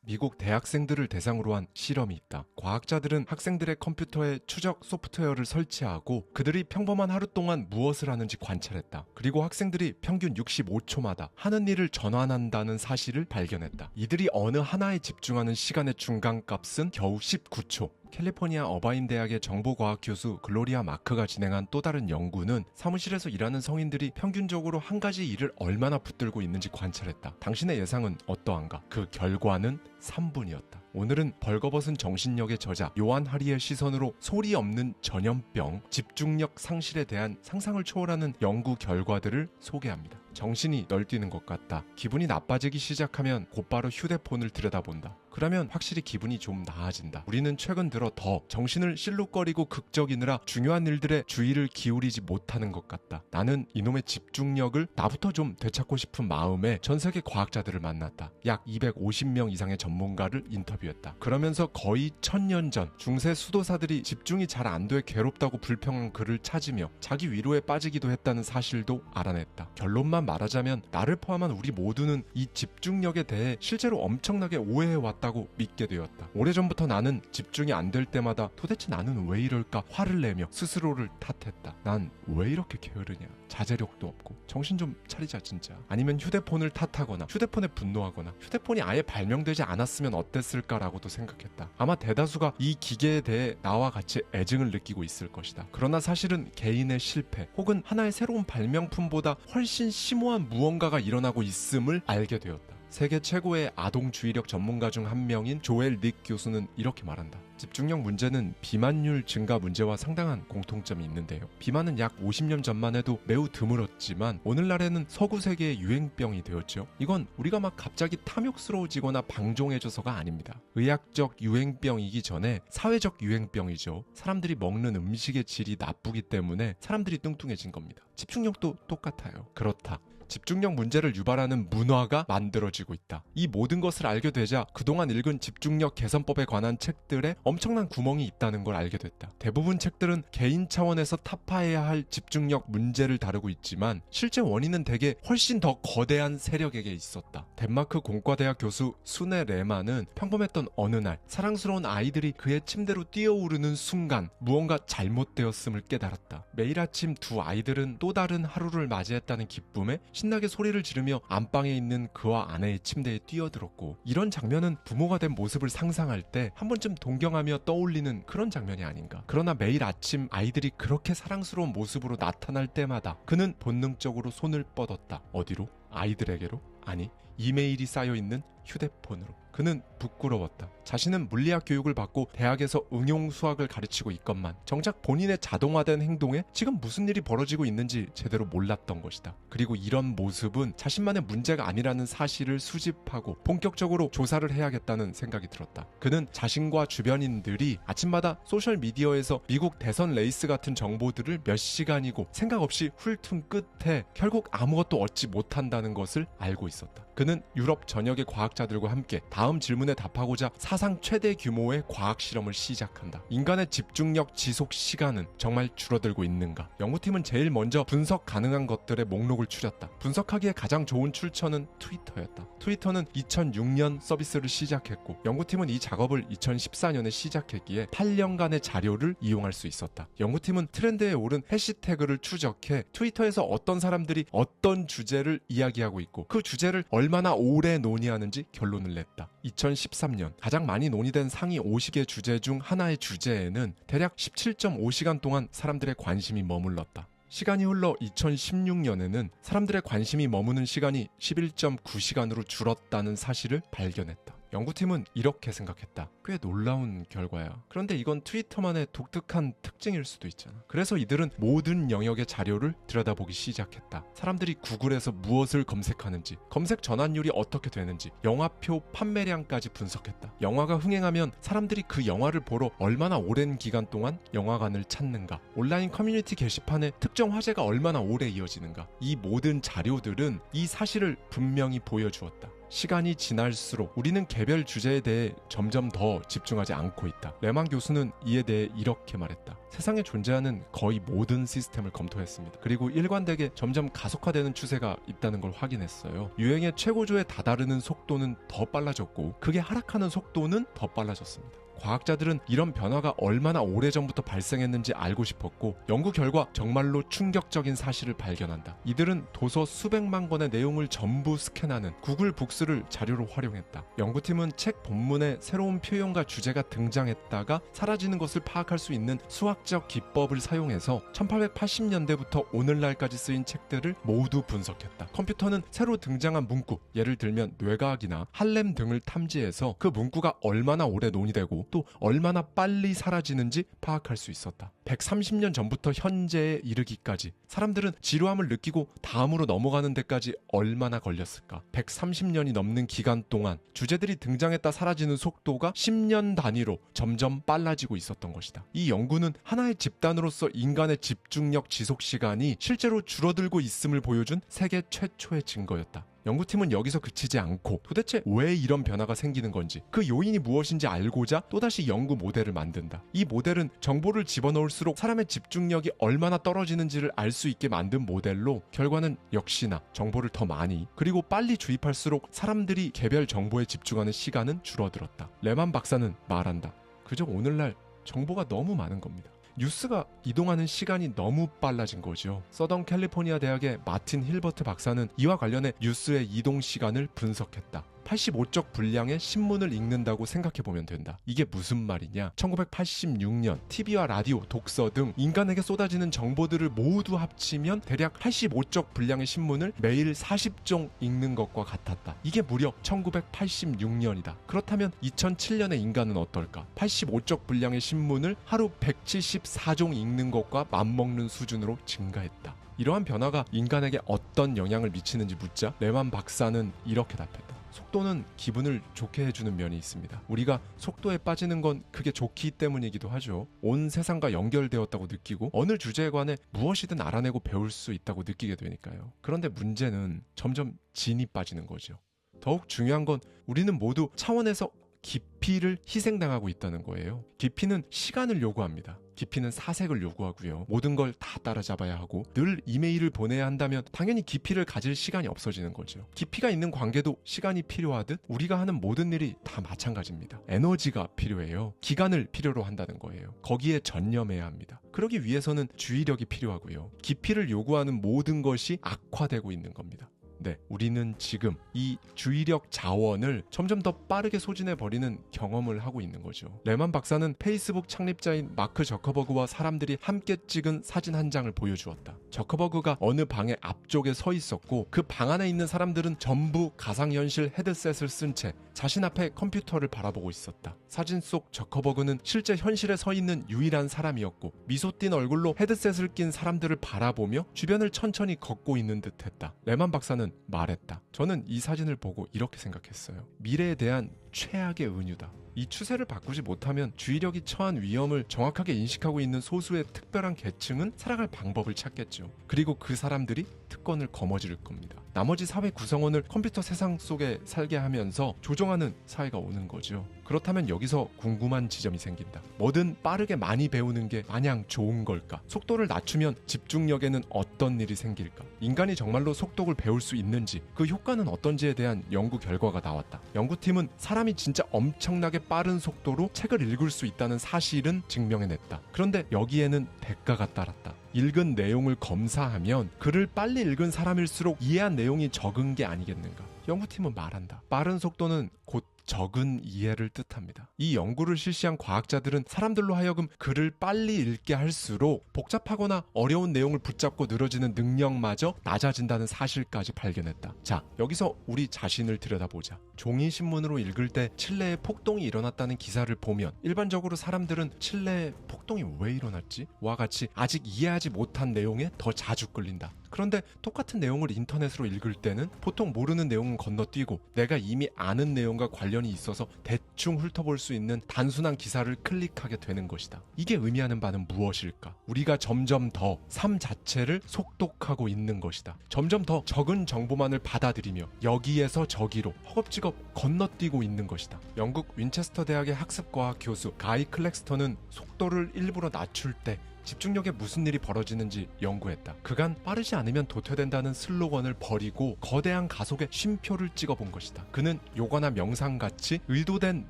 미국 대학생들을 대상으로 한 실험이 있다. 과학자들은 학생들의 컴퓨터에 추적 소프트웨어를 설치하고 그들이 평범한 하루 동안 무엇을 하는지 관찰했다. 그리고 학생들이 평균 65초마다 하는 일을 전환한다는 사실을 발견했다. 이들이 어느 하나에 집중하는 시간의 중간값은 겨우 19초. 캘리포니아 어바인 대학의 정보과학 교수 글로리아 마크가 진행한 또 다른 연구는 사무실에서 일하는 성인들이 평균적으로 한 가지 일을 얼마나 붙들고 있는지 관찰했다. 당신의 예상은 어떠한가? 그 결과는 3분이었다. 오늘은 벌거벗은 정신력의 저자 요한 하리의 시선으로 소리 없는 전염병, 집중력 상실에 대한 상상을 초월하는 연구 결과들을 소개합니다. 정신이 널뛰는 것 같다. 기분이 나빠지기 시작하면 곧바로 휴대폰을 들여다본다. 그러면 확실히 기분이 좀 나아진다. 우리는 최근 들어 더 정신을 실룩거리고 극적이느라 중요한 일들에 주의를 기울이지 못하는 것 같다. 나는 이놈의 집중력을 나부터 좀 되찾고 싶은 마음에 전 세계 과학자들을 만났다. 약 250명 이상의 전문가를 인터뷰했다. 그러면서 거의 1000년 전 중세 수도사들이 집중이 잘 안 돼 괴롭다고 불평한 글을 찾으며 자기 위로에 빠지기도 했다는 사실도 알아냈다. 결론만 말하자면 나를 포함한 우리 모두는 이 집중력에 대해 실제로 엄청나게 오해해왔다. 있었다고 믿게 되었다. 오래전부터 나는 집중이 안 될 때마다 도대체 나는 왜 이럴까 화를 내며 스스로를 탓했다. 난 왜 이렇게 게으르냐, 자제력도 없고 정신 좀 차리자 진짜. 아니면 휴대폰을 탓하거나 휴대폰에 분노하거나 휴대폰이 아예 발명되지 않았으면 어땠을까라고도 생각했다. 아마 대다수가 이 기계에 대해 나와 같이 애증을 느끼고 있을 것이다. 그러나 사실은 개인의 실패 혹은 하나의 새로운 발명품보다 훨씬 심오한 무언가가 일어나고 있음을 알게 되었다. 세계 최고의 아동주의력 전문가 중 한 명인 조엘 닉 교수는 이렇게 말한다. 집중력 문제는 비만율 증가 문제와 상당한 공통점이 있는데요. 비만은 약 50년 전만 해도 매우 드물었지만 오늘날에는 서구 세계의 유행병이 되었죠. 이건 우리가 막 갑자기 탐욕스러워지거나 방종해져서가 아닙니다. 의학적 유행병이기 전에 사회적 유행병이죠. 사람들이 먹는 음식의 질이 나쁘기 때문에 사람들이 뚱뚱해진 겁니다. 집중력도 똑같아요. 그렇다. 집중력 문제를 유발하는 문화가 만들어지고 있다. 이 모든 것을 알게 되자 그동안 읽은 집중력 개선법에 관한 책들에 엄청난 구멍이 있다는 걸 알게 됐다. 대부분 책들은 개인 차원에서 타파해야 할 집중력 문제를 다루고 있지만 실제 원인은 대개 훨씬 더 거대한 세력에게 있었다. 덴마크 공과대학 교수 수네 레만은 평범했던 어느 날 사랑스러운 아이들이 그의 침대로 뛰어오르는 순간 무언가 잘못되었음을 깨달았다. 매일 아침 두 아이들은 또 다른 하루를 맞이했다는 기쁨에 신나게 소리를 지르며 안방에 있는 그와 아내의 침대에 뛰어들었고, 이런 장면은 부모가 된 모습을 상상할 때 한 번쯤 동경하며 떠올리는 그런 장면이 아닌가. 그러나 매일 아침 아이들이 그렇게 사랑스러운 모습으로 나타날 때마다 그는 본능적으로 손을 뻗었다. 어디로? 아이들에게로? 아니, 이메일이 쌓여있는 휴대폰으로. 그는 부끄러웠다. 자신은 물리학 교육을 받고 대학에서 응용 수학을 가르치고 있건만 정작 본인의 자동화된 행동에 지금 무슨 일이 벌어지고 있는지 제대로 몰랐던 것이다. 그리고 이런 모습은 자신만의 문제가 아니라는 사실을 수집하고 본격적으로 조사를 해야겠다는 생각이 들었다. 그는 자신과 주변인들이 아침마다 소셜미디어에서 미국 대선 레이스 같은 정보들을 몇 시간이고 생각 없이 훑은 끝에 결국 아무것도 얻지 못한다는 것을 알고 있었다. 그는 유럽 전역의 과학자들과 함께 다음 질문에 답하고자 사상 최대 규모의 과학 실험을 시작한다. 인간의 집중력 지속 시간은 정말 줄어들고 있는가? 연구팀은 제일 먼저 분석 가능한 것들의 목록을 추렸다. 분석하기에 가장 좋은 출처는 트위터였다. 트위터는 2006년 서비스를 시작했고 연구팀은 이 작업을 2014년에 시작했기에 8년간의 자료를 이용할 수 있었다. 연구팀은 트렌드에 오른 해시태그를 추적해 트위터에서 어떤 사람들이 어떤 주제를 이야기하고 있고 그 주제를 얼마나 오래 논의하는지 결론을 냈다. 2013년 가장 많이 논의된 상위 50개 주제 중 하나의 주제에는 대략 17.5시간 동안 사람들의 관심이 머물렀다. 시간이 흘러 2016년에는 사람들의 관심이 머무는 시간이 11.9시간으로 줄었다는 사실을 발견했다. 연구팀은 이렇게 생각했다. 꽤 놀라운 결과야. 그런데 이건 트위터만의 독특한 특징일 수도 있잖아. 그래서 이들은 모든 영역의 자료를 들여다보기 시작했다. 사람들이 구글에서 무엇을 검색하는지, 검색 전환율이 어떻게 되는지, 영화표 판매량까지 분석했다. 영화가 흥행하면 사람들이 그 영화를 보러 얼마나 오랜 기간 동안 영화관을 찾는가, 온라인 커뮤니티 게시판에 특정 화제가 얼마나 오래 이어지는가, 이 모든 자료들은 이 사실을 분명히 보여주었다. 시간이 지날수록 우리는 개별 주제에 대해 점점 더 집중하지 않고 있다. 레만 교수는 이에 대해 이렇게 말했다. 세상에 존재하는 거의 모든 시스템을 검토했습니다. 그리고 일관되게 점점 가속화되는 추세가 있다는 걸 확인했어요. 유행의 최고조에 다다르는 속도는 더 빨라졌고 그게 하락하는 속도는 더 빨라졌습니다. 과학자들은 이런 변화가 얼마나 오래전부터 발생했는지 알고 싶었고 연구 결과 정말로 충격적인 사실을 발견한다. 이들은 도서 수백만 권의 내용을 전부 스캔하는 구글 북스를 자료로 활용했다. 연구팀은 책 본문에 새로운 표현과 주제가 등장했다가 사라지는 것을 파악할 수 있는 수학적 기법을 사용해서 1880년대부터 오늘날까지 쓰인 책들을 모두 분석했다. 컴퓨터는 새로 등장한 문구, 예를 들면 뇌과학이나 할렘 등을 탐지해서 그 문구가 얼마나 오래 논의되고 또 얼마나 빨리 사라지는지 파악할 수 있었다. 130년 전부터 현재에 이르기까지 사람들은 지루함을 느끼고 다음으로 넘어가는 데까지 얼마나 걸렸을까? 130년이 넘는 기간 동안 주제들이 등장했다 사라지는 속도가 10년 단위로 점점 빨라지고 있었던 것이다. 이 연구는 하나의 집단으로서 인간의 집중력 지속 시간이 실제로 줄어들고 있음을 보여준 세계 최초의 증거였다. 연구팀은 여기서 그치지 않고 도대체 왜 이런 변화가 생기는 건지, 그 요인이 무엇인지 알고자 또다시 연구 모델을 만든다. 이 모델은 정보를 집어넣을수록 사람의 집중력이 얼마나 떨어지는지를 알 수 있게 만든 모델로, 결과는 역시나 정보를 더 많이 그리고 빨리 주입할수록 사람들이 개별 정보에 집중하는 시간은 줄어들었다. 레만 박사는 말한다. 그저 오늘날 정보가 너무 많은 겁니다. 뉴스가 이동하는 시간이 너무 빨라진 거죠. 서던 캘리포니아 대학의 마틴 힐버트 박사는 이와 관련해 뉴스의 이동 시간을 분석했다. 85쪽 분량의 신문을 읽는다고 생각해보면 된다. 이게 무슨 말이냐? 1986년 TV와 라디오, 독서 등 인간에게 쏟아지는 정보들을 모두 합치면 대략 85쪽 분량의 신문을 매일 40종 읽는 것과 같았다. 이게 무려 1986년이다. 그렇다면 2007년의 인간은 어떨까? 85쪽 분량의 신문을 하루 174종 읽는 것과 맞먹는 수준으로 증가했다. 이러한 변화가 인간에게 어떤 영향을 미치는지 묻자 레만 박사는 이렇게 답했다. 속도는 기분을 좋게 해주는 면이 있습니다. 우리가 속도에 빠지는 건 그게 좋기 때문이기도 하죠. 온 세상과 연결되었다고 느끼고 어느 주제에 관해 무엇이든 알아내고 배울 수 있다고 느끼게 되니까요. 그런데 문제는 점점 진이 빠지는 거죠. 더욱 중요한 건 우리는 모두 차원에서 깊이를 희생당하고 있다는 거예요. 깊이는 시간을 요구합니다. 깊이는 사색을 요구하고요. 모든 걸 다 따라잡아야 하고 늘 이메일을 보내야 한다면 당연히 깊이를 가질 시간이 없어지는 거죠. 깊이가 있는 관계도 시간이 필요하듯 우리가 하는 모든 일이 다 마찬가지입니다. 에너지가 필요해요. 기간을 필요로 한다는 거예요. 거기에 전념해야 합니다. 그러기 위해서는 주의력이 필요하고요. 깊이를 요구하는 모든 것이 악화되고 있는 겁니다. 네, 우리는 지금 이 주의력 자원을 점점 더 빠르게 소진해버리는 경험을 하고 있는 거죠. 레만 박사는 페이스북 창립자인 마크 저커버그와 사람들이 함께 찍은 사진 한 장을 보여주었다. 저커버그가 어느 방의 앞쪽에 서 있었고 그 방 안에 있는 사람들은 전부 가상현실 헤드셋을 쓴 채 자신 앞에 컴퓨터를 바라보고 있었다. 사진 속 저커버그는 실제 현실에 서 있는 유일한 사람이었고 미소 띤 얼굴로 헤드셋을 낀 사람들을 바라보며 주변을 천천히 걷고 있는 듯했다. 레만 박사는 말했다. 저는 이 사진을 보고 이렇게 생각했어요. 미래에 대한 최악의 은유다. 이 추세를 바꾸지 못하면 주의력이 처한 위험을 정확하게 인식하고 있는 소수의 특별한 계층은 살아갈 방법을 찾겠죠. 그리고 그 사람들이 특권을 거머쥘 겁니다. 나머지 사회 구성원을 컴퓨터 세상 속에 살게 하면서 조종하는 사회가 오는 거죠. 그렇다면 여기서 궁금한 지점이 생긴다. 뭐든 빠르게 많이 배우는 게 마냥 좋은 걸까? 속도를 낮추면 집중력에는 어떤 일이 생길까? 인간이 정말로 속도를 배울 수 있는지, 그 효과는 어떤지에 대한 연구 결과가 나왔다. 연구팀은 사람이 진짜 엄청나게 빠른 속도로 책을 읽을 수 있다는 사실은 증명해냈다. 그런데 여기에는 대가가 따랐다. 읽은 내용을 검사하면 글을 빨리 읽은 사람일수록 이해한 내용이 적은 게 아니겠는가? 연구팀은 말한다. 빠른 속도는 곧 적은 이해를 뜻합니다. 이 연구를 실시한 과학자들은 사람들로 하여금 글을 빨리 읽게 할수록 복잡하거나 어려운 내용을 붙잡고 늘어지는 능력마저 낮아진다는 사실까지 발견했다. 자, 여기서 우리 자신을 들여다보자. 종이 신문으로 읽을 때 칠레에 폭동이 일어났다는 기사를 보면 일반적으로 사람들은 칠레에 폭동이 왜 일어났지? 와 같이 아직 이해하지 못한 내용에 더 자주 끌린다. 그런데 똑같은 내용을 인터넷으로 읽을 때는 보통 모르는 내용은 건너뛰고 내가 이미 아는 내용과 관련이 있어서 대충 훑어볼 수 있는 단순한 기사를 클릭하게 되는 것이다. 이게 의미하는 바는 무엇일까? 우리가 점점 더 삶 자체를 속독하고 있는 것이다. 점점 더 적은 정보만을 받아들이며 여기에서 저기로 허겁지겁 건너뛰고 있는 것이다. 영국 윈체스터 대학의 학습과학 교수 가이 클렉스턴은 속도를 일부러 낮출 때 집중력에 무슨 일이 벌어지는지 연구했다. 그간 빠르지 않으면 도태된다는 슬로건을 버리고 거대한 가속에 쉼표를 찍어본 것이다. 그는 요가나 명상같이 의도된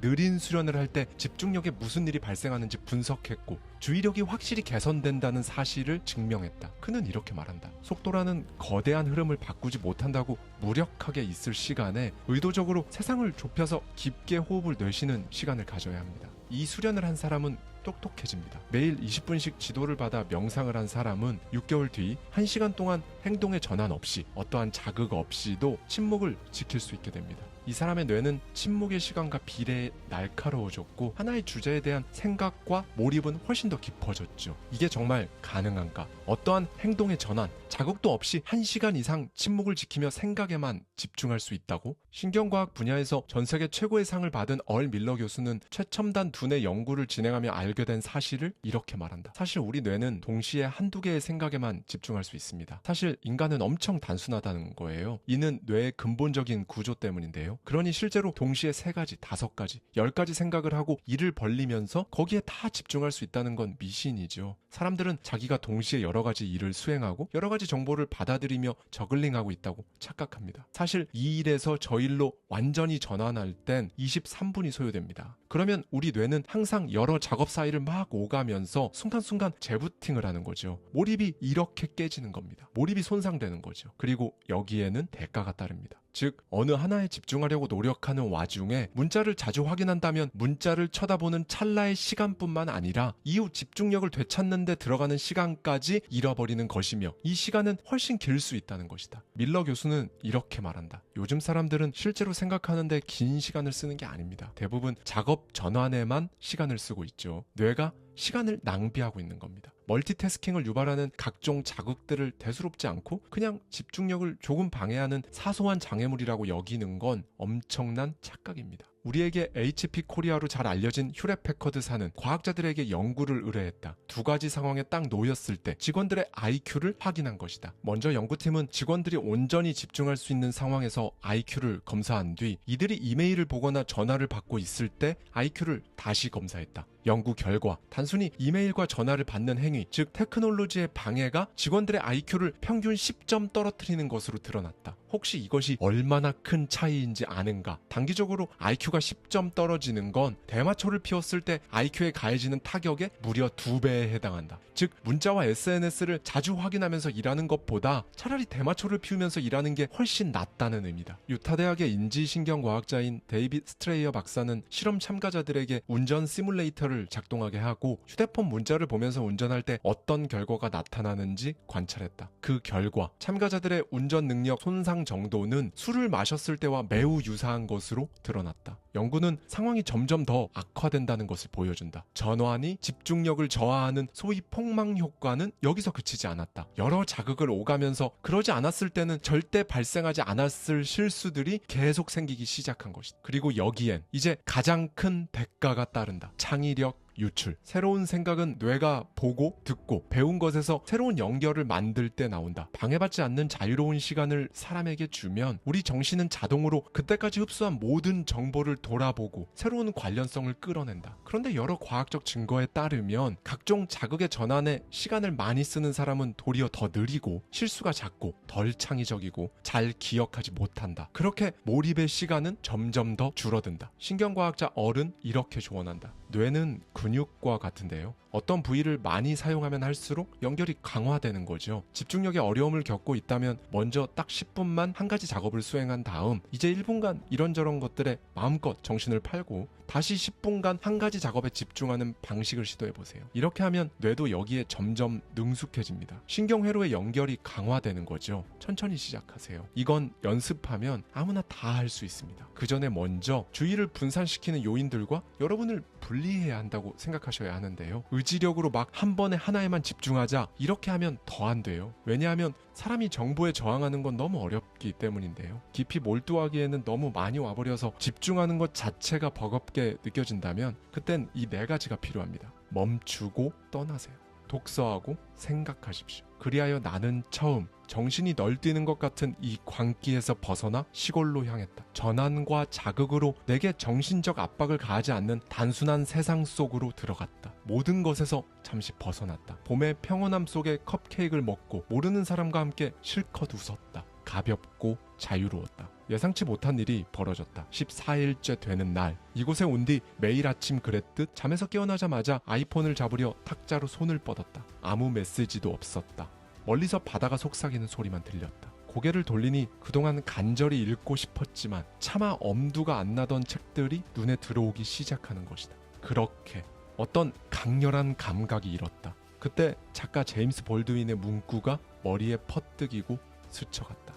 느린 수련을 할 때 집중력에 무슨 일이 발생하는지 분석했고 주의력이 확실히 개선된다는 사실을 증명했다. 그는 이렇게 말한다. 속도라는 거대한 흐름을 바꾸지 못한다고 무력하게 있을 시간에 의도적으로 세상을 좁혀서 깊게 호흡을 내쉬는 시간을 가져야 합니다. 이 수련을 한 사람은 똑똑해집니다. 매일 20분씩 지도를 받아 명상을 한 사람은 6개월 뒤 1시간 동안 행동의 전환 없이 어떠한 자극 없이도 침묵을 지킬 수 있게 됩니다. 이 사람의 뇌는 침묵의 시간과 비례해 날카로워졌고 하나의 주제에 대한 생각과 몰입은 훨씬 더 깊어졌죠. 이게 정말 가능한가? 어떠한 행동의 전환, 자극도 없이 1시간 이상 침묵을 지키며 생각에만 집중할 수 있다고? 신경과학 분야에서 전 세계 최고의 상을 받은 얼 밀러 교수는 최첨단 두뇌 연구를 진행하며 알게 된 사실을 이렇게 말한다. 사실 우리 뇌는 동시에 한두 개의 생각에만 집중할 수 있습니다. 사실 인간은 엄청 단순하다는 거예요. 이는 뇌의 근본적인 구조 때문인데요. 그러니 실제로 동시에 3가지, 5가지, 10가지 생각을 하고 일을 벌리면서 거기에 다 집중할 수 있다는 건 미신이죠. 사람들은 자기가 동시에 여러 가지 일을 수행하고 여러 가지 정보를 받아들이며 저글링하고 있다고 착각합니다. 사실 이 일에서 저 일로 완전히 전환할 땐 23분이 소요됩니다. 그러면 우리 뇌는 항상 여러 작업 사이를 막 오가면서 순간순간 재부팅을 하는 거죠. 몰입이 이렇게 깨지는 겁니다. 몰입이 손상되는 거죠. 그리고 여기에는 대가가 따릅니다. 즉 어느 하나에 집중하려고 노력하는 와중에 문자를 자주 확인한다면 문자를 쳐다보는 찰나의 시간뿐만 아니라 이후 집중력을 되찾는 데 들어가는 시간까지 잃어버리는 것이며 이 시간은 훨씬 길 수 있다는 것이다. 밀러 교수는 이렇게 말한다. 요즘 사람들은 실제로 생각하는데 긴 시간을 쓰는 게 아닙니다. 대부분 작업 전환에만 시간을 쓰고 있죠. 뇌가 시간을 낭비하고 있는 겁니다. 멀티태스킹을 유발하는 각종 자극들을 대수롭지 않고 그냥 집중력을 조금 방해하는 사소한 장애물이라고 여기는 건 엄청난 착각입니다. 우리에게 HP 코리아로 잘 알려진 휴렛 패커드사는 과학자들에게 연구를 의뢰했다. 2가지 상황에 딱 놓였을 때 직원들의 IQ를 확인한 것이다. 먼저 연구팀은 직원들이 온전히 집중할 수 있는 상황에서 IQ를 검사한 뒤 이들이 이메일을 보거나 전화를 받고 있을 때 IQ를 다시 검사했다. 연구 결과 단순히 이메일과 전화를 받는 행위, 즉 테크놀로지의 방해가 직원들의 IQ를 평균 10점 떨어뜨리는 것으로 드러났다. 혹시 이것이 얼마나 큰 차이인지 아는가? 단기적으로 IQ가 10점 떨어지는 건 대마초를 피웠을 때 IQ에 가해지는 타격의 무려 2배에 해당한다. 즉 문자와 SNS를 자주 확인하면서 일하는 것보다 차라리 대마초를 피우면서 일하는 게 훨씬 낫다는 의미다. 유타대학의 인지신경과학자인 데이빗 스트레이어 박사는 실험 참가자들에게 운전 시뮬레이터를 작동하게 하고 휴대폰 문자를 보면서 운전할 때 어떤 결과가 나타나는지 관찰했다. 그 결과 참가자들의 운전 능력 손상 정도는 술을 마셨을 때와 매우 유사한 것으로 드러났다. 연구는 상황이 점점 더 악화된다는 것을 보여준다. 전환이 집중력을 저하하는 소위 폭망 효과는 여기서 그치지 않았다. 여러 자극을 오가면서 그러지 않았을 때는 절대 발생하지 않았을 실수들이 계속 생기기 시작한 것이다. 그리고 여기엔 이제 가장 큰 대가가 따른다. 창의력, 유출. 새로운 생각은 뇌가 보고 듣고 배운 것에서 새로운 연결을 만들 때 나온다. 방해받지 않는 자유로운 시간을 사람에게 주면 우리 정신은 자동으로 그때까지 흡수한 모든 정보를 돌아보고 새로운 관련성을 끌어낸다. 그런데 여러 과학적 증거에 따르면 각종 자극의 전환에 시간을 많이 쓰는 사람은 도리어 더 느리고 실수가 잦고 덜 창의적이고 잘 기억하지 못한다. 그렇게 몰입의 시간은 점점 더 줄어든다. 신경과학자 얼은 이렇게 조언한다. 뇌는 근육과 같은데요. 어떤 부위를 많이 사용하면 할수록 연결이 강화되는 거죠. 집중력에 어려움을 겪고 있다면 먼저 딱 10분만 한 가지 작업을 수행한 다음 이제 1분간 이런저런 것들에 마음껏 정신을 팔고 다시 10분간 한 가지 작업에 집중하는 방식을 시도해보세요. 이렇게 하면 뇌도 여기에 점점 능숙해집니다. 신경회로의 연결이 강화되는 거죠. 천천히 시작하세요. 이건 연습하면 아무나 다 할 수 있습니다. 그 전에 먼저 주의를 분산시키는 요인들과 여러분을 분리해야 한다고 생각하셔야 하는데요. 의지력으로 막 한 번에 하나에만 집중하자 이렇게 하면 더 안 돼요. 왜냐하면 사람이 정보에 저항하는 건 너무 어렵기 때문인데요. 깊이 몰두하기에는 너무 많이 와버려서 집중하는 것 자체가 버겁게 느껴진다면 그땐 이 4가지가 필요합니다. 멈추고 떠나세요. 독서하고 생각하십시오. 그리하여 나는 처음 정신이 널뛰는 것 같은 이 광기에서 벗어나 시골로 향했다. 전환과 자극으로 내게 정신적 압박을 가하지 않는 단순한 세상 속으로 들어갔다. 모든 것에서 잠시 벗어났다. 봄의 평온함 속에 컵케이크를 먹고 모르는 사람과 함께 실컷 웃었다. 가볍고 자유로웠다. 예상치 못한 일이 벌어졌다. 14일째 되는 날 이곳에 온 뒤 매일 아침 그랬듯 잠에서 깨어나자마자 아이폰을 잡으려 탁자로 손을 뻗었다. 아무 메시지도 없었다. 멀리서 바다가 속삭이는 소리만 들렸다. 고개를 돌리니 그동안 간절히 읽고 싶었지만 차마 엄두가 안 나던 책들이 눈에 들어오기 시작하는 것이다. 그렇게 어떤 강렬한 감각이 일었다. 그때 작가 제임스 볼드윈의 문구가 머리에 퍼뜩이고 스쳐갔다.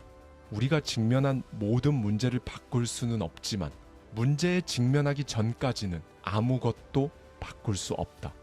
우리가 직면한 모든 문제를 바꿀 수는 없지만 문제에 직면하기 전까지는 아무것도 바꿀 수 없다.